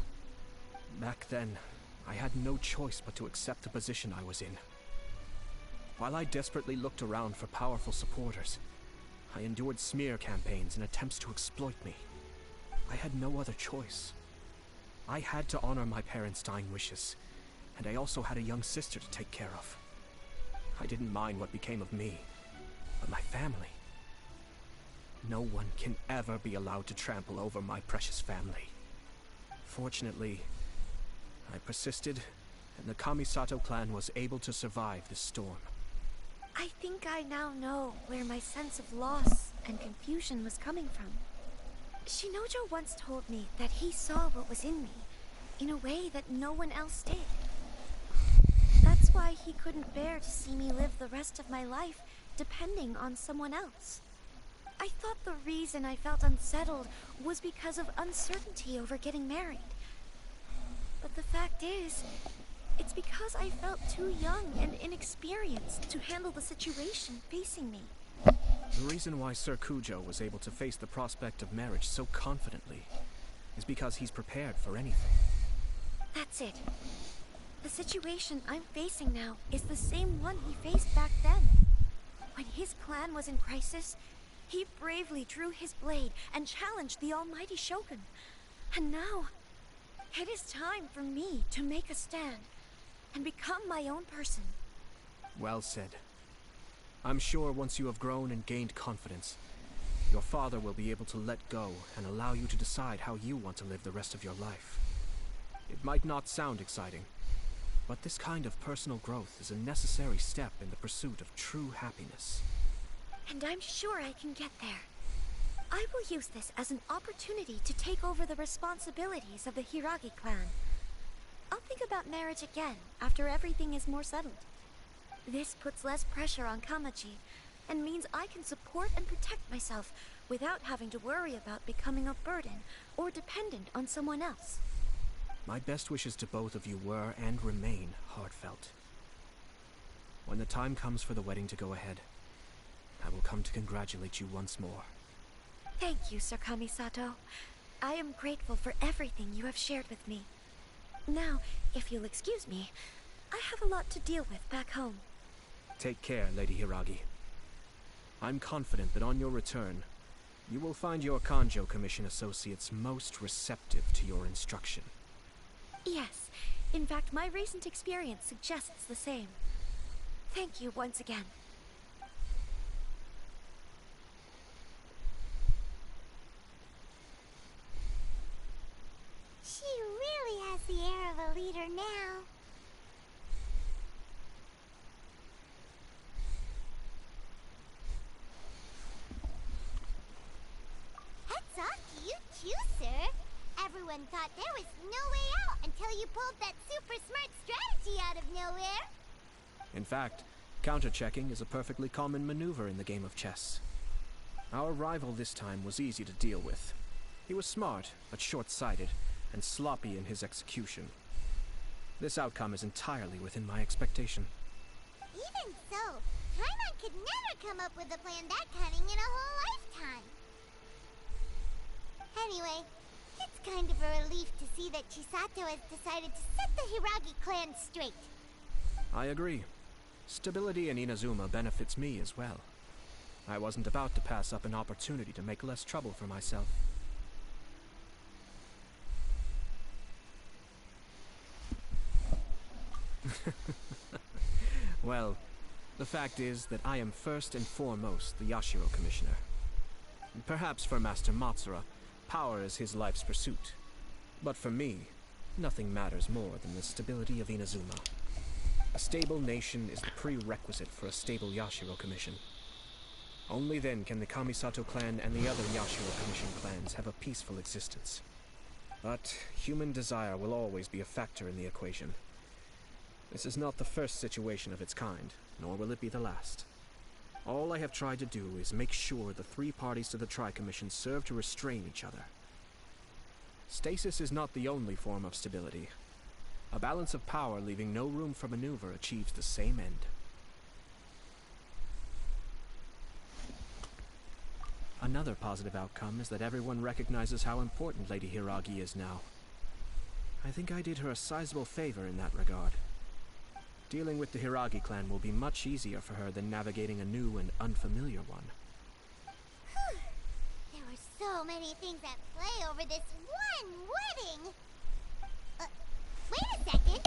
Back then, I had no choice but to accept the position I was in. While I desperately looked around for powerful supporters, I endured smear campaigns and attempts to exploit me. I had no other choice. I had to honor my parents' dying wishes, and I also had a young sister to take care of. I didn't mind what became of me, but my family. No one can ever be allowed to trample over my precious family. Fortunately, I persisted, and the Kamisato clan was able to survive this storm. I think I now know where my sense of loss and confusion was coming from. Shinojo once told me that he saw what was in me in a way that no one else did. That's why he couldn't bear to see me live the rest of my life depending on someone else. I thought the reason I felt unsettled was because of uncertainty over getting married. But the fact is, it's because I felt too young and inexperienced to handle the situation facing me. The reason why Sir Kujo was able to face the prospect of marriage so confidently is because he's prepared for anything. That's it. The situation I'm facing now is the same one he faced back then. When his clan was in crisis, he bravely drew his blade and challenged the almighty Shogun. And now, it is time for me to make a stand and become my own person. Well said. I'm sure once you have grown and gained confidence, your father will be able to let go and allow you to decide how you want to live the rest of your life. It might not sound exciting, but this kind of personal growth is a necessary step in the pursuit of true happiness. And I'm sure I can get there. I will use this as an opportunity to take over the responsibilities of the Hiragi clan. I'll think about marriage again after everything is more settled. This puts less pressure on Kamaji and means I can support and protect myself without having to worry about becoming a burden or dependent on someone else. My best wishes to both of you were and remain heartfelt. When the time comes for the wedding to go ahead, I will come to congratulate you once more. Thank you, Sir Kamisato. I am grateful for everything you have shared with me. Now, if you'll excuse me, I have a lot to deal with back home. Take care, Lady Hiragi. I'm confident that on your return, you will find your Kanjo Commission associates most receptive to your instruction. Yes, in fact, my recent experience suggests the same. Thank you once again. She really has the air of a leader now. Hats off to you too, sir. Everyone thought there was no way out until you pulled that super smart strategy out of nowhere. In fact, counter-checking is a perfectly common maneuver in the game of chess. Our rival this time was easy to deal with. He was smart, but short-sighted, and sloppy in his execution. This outcome is entirely within my expectation. Even so, Paimon could never come up with a plan that cunning in a whole lifetime. Anyway, it's kind of a relief to see that Chisato has decided to set the Hiragi clan straight. I agree. Stability in Inazuma benefits me as well. I wasn't about to pass up an opportunity to make less trouble for myself. Well, the fact is that I am first and foremost the Yashiro Commissioner. Perhaps for Master Matsura, power is his life's pursuit. But for me, nothing matters more than the stability of Inazuma. A stable nation is the prerequisite for a stable Yashiro Commission. Only then can the Kamisato clan and the other Yashiro Commission clans have a peaceful existence. But human desire will always be a factor in the equation. This is not the first situation of its kind, nor will it be the last. All I have tried to do is make sure the three parties to the Tri-Commission serve to restrain each other. Stasis is not the only form of stability. A balance of power leaving no room for maneuver achieves the same end. Another positive outcome is that everyone recognizes how important Lady Hiragi is now. I think I did her a sizable favor in that regard. Dealing with the Hiragi clan will be much easier for her than navigating a new and unfamiliar one. There were so many things at play over this one wedding. Wait a second.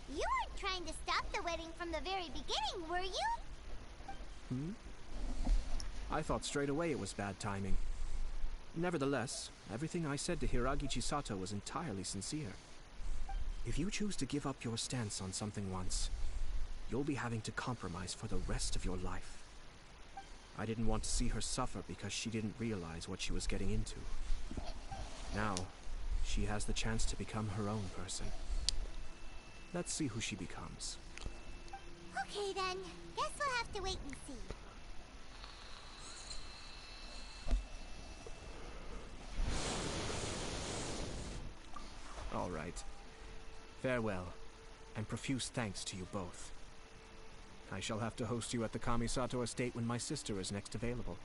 You weren't trying to stop the wedding from the very beginning, were you? I thought straight away it was bad timing. Nevertheless, everything I said to Hiragi Chisato was entirely sincere. If you choose to give up your stance on something once, you'll be having to compromise for the rest of your life. I didn't want to see her suffer because she didn't realize what she was getting into. Now, she has the chance to become her own person. Let's see who she becomes. Okay then, guess we'll have to wait and see. All right. Farewell, and profuse thanks to you both. I shall have to host you at the Kamisato estate when my sister is next available.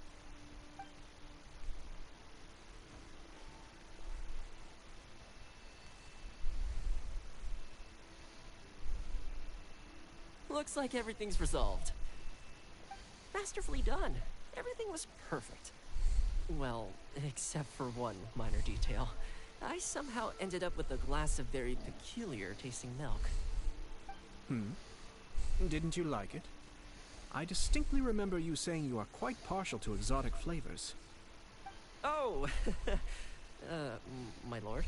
Looks like everything's resolved. Masterfully done. Everything was perfect. Well, except for one minor detail. I somehow ended up with a glass of very peculiar tasting milk. Didn't you like it? I distinctly remember you saying you are quite partial to exotic flavors. Oh, my lord.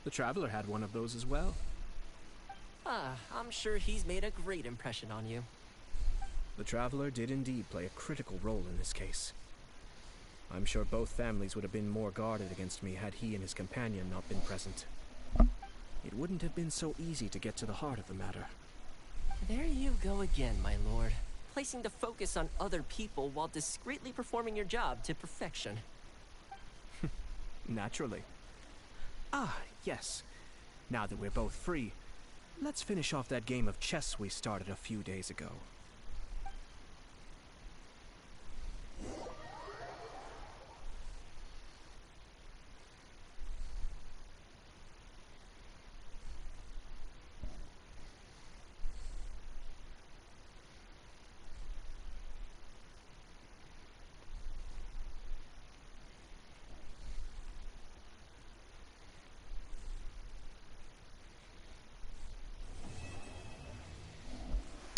The Traveler had one of those as well. I'm sure he's made a great impression on you. The Traveler did indeed play a critical role in this case. I'm sure both families would have been more guarded against me had he and his companion not been present. It wouldn't have been so easy to get to the heart of the matter. There you go again, my lord. Placing the focus on other people while discreetly performing your job to perfection. Naturally. Ah, yes. Now that we're both free, let's finish off that game of chess we started a few days ago.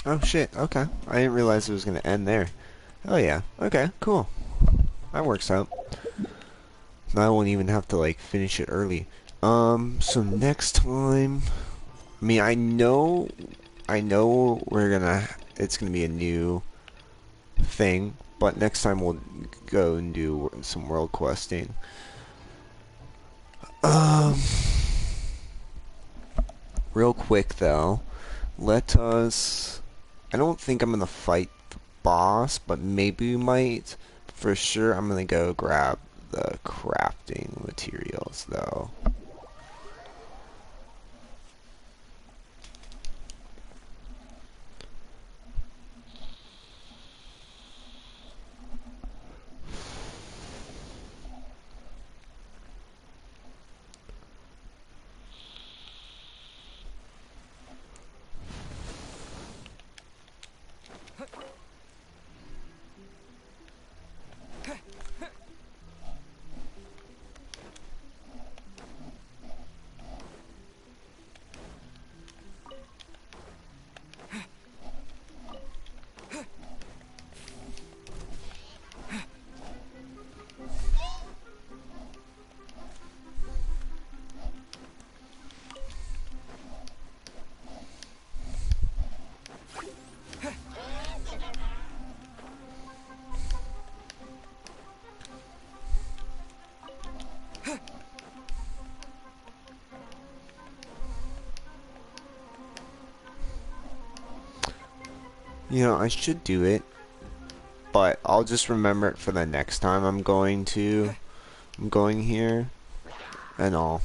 Oh shit, okay. I didn't realize it was gonna end there. Oh yeah, okay, cool. That works out. Now I won't even have to like finish it early. So next time, I mean I know it's gonna be a new thing, but next time we'll go and do some world questing. Real quick though, let us. I don't think I'm gonna fight the boss, but maybe we might. For sure, I'm gonna go grab the crafting materials though. You know, I should do it, but I'll just remember it for the next time I'm going here, and I'll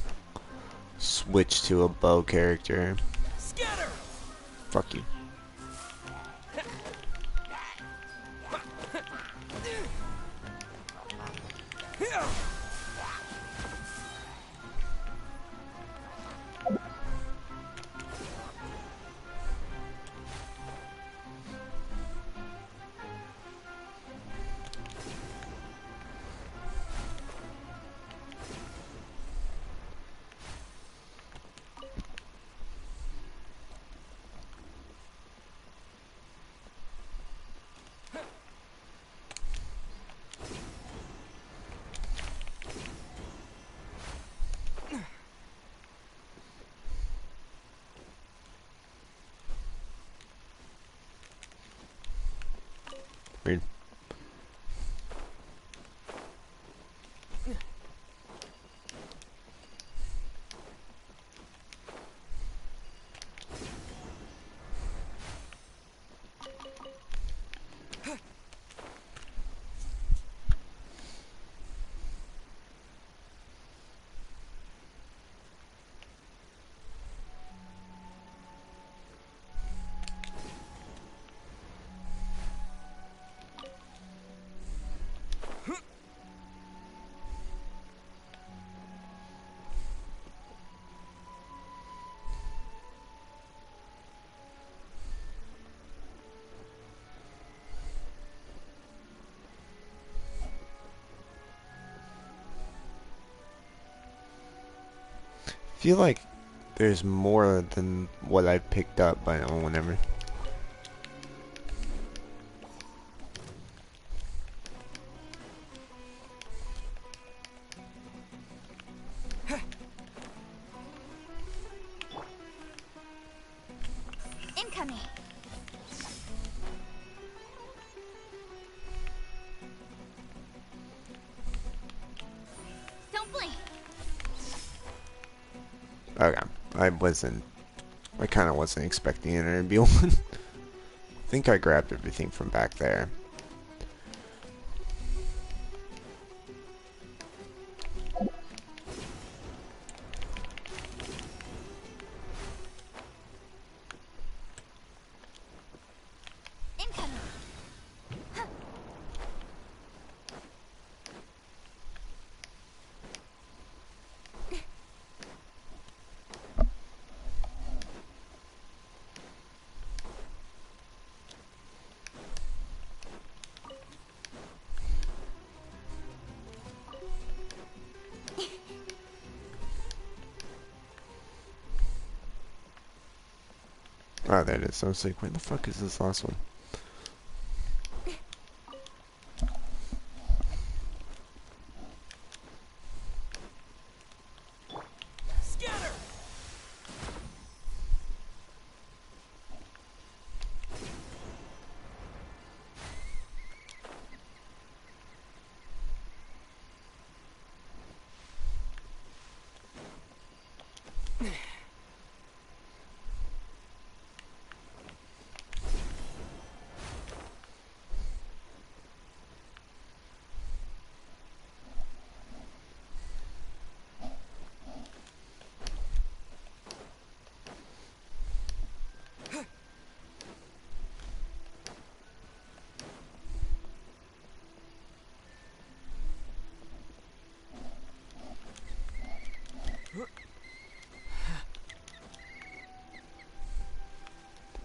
switch to a bow character. Scatter! Fuck you. Weird. I feel like there's more than what I picked up, but whatever. Incoming. Don't blink. Okay, I kind of wasn't expecting there to be one. I think I grabbed everything from back there. Oh, there it is. I was like, where the fuck is this last one? Scatter!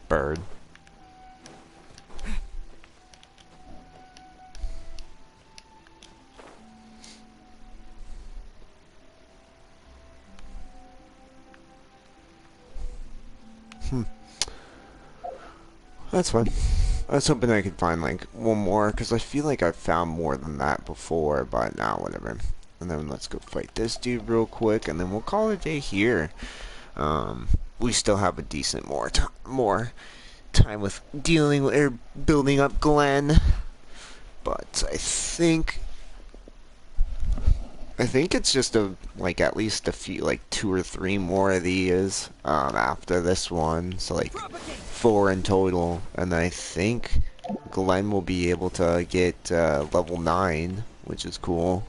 Bird. That's fine. I was hoping I could find like one more, because I feel like I've found more than that before, but now whatever. And then let's go fight this dude real quick, and then we'll call it a day here. We still have a decent more time with dealing with, or building up Glenn. But I think it's just like at least a few, like 2 or 3 more of these after this one, so like 4 in total, and I think Glenn will be able to get level 9, which is cool.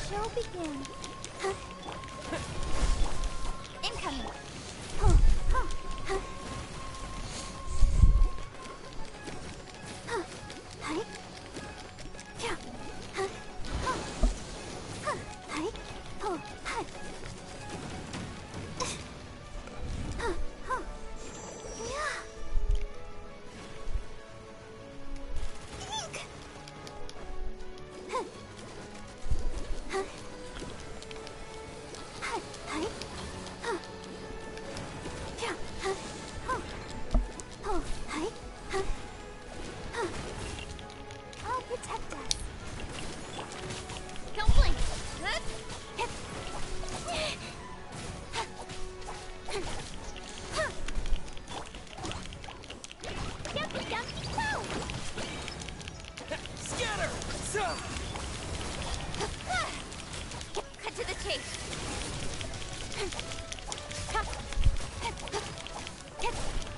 show begin. Incoming. I'll protect us. Don't blink. Scatter! Cut to the chase.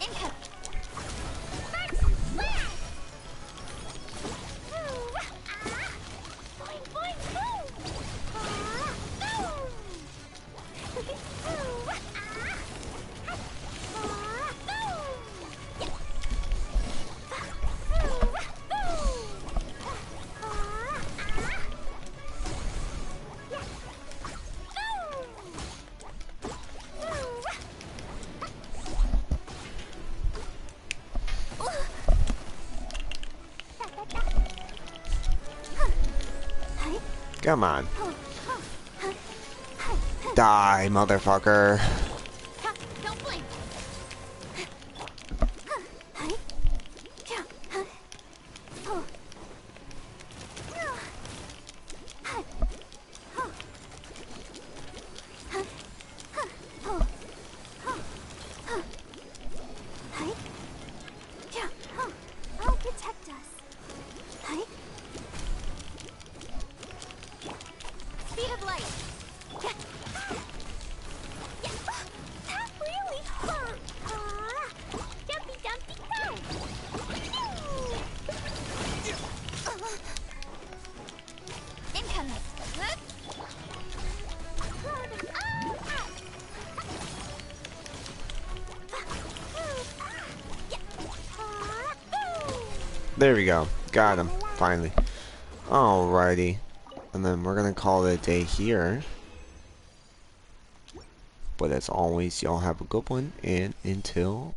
Income. Boing, boing, boom! Boom! Come on. Die, motherfucker. Don't blink. I'll protect us. Speed of light. That really hurt. Dumpy dumpy go. Incoming. There we go. Got him. Finally. Alrighty. And then we're gonna call it a day here. But as always, y'all have a good one. And until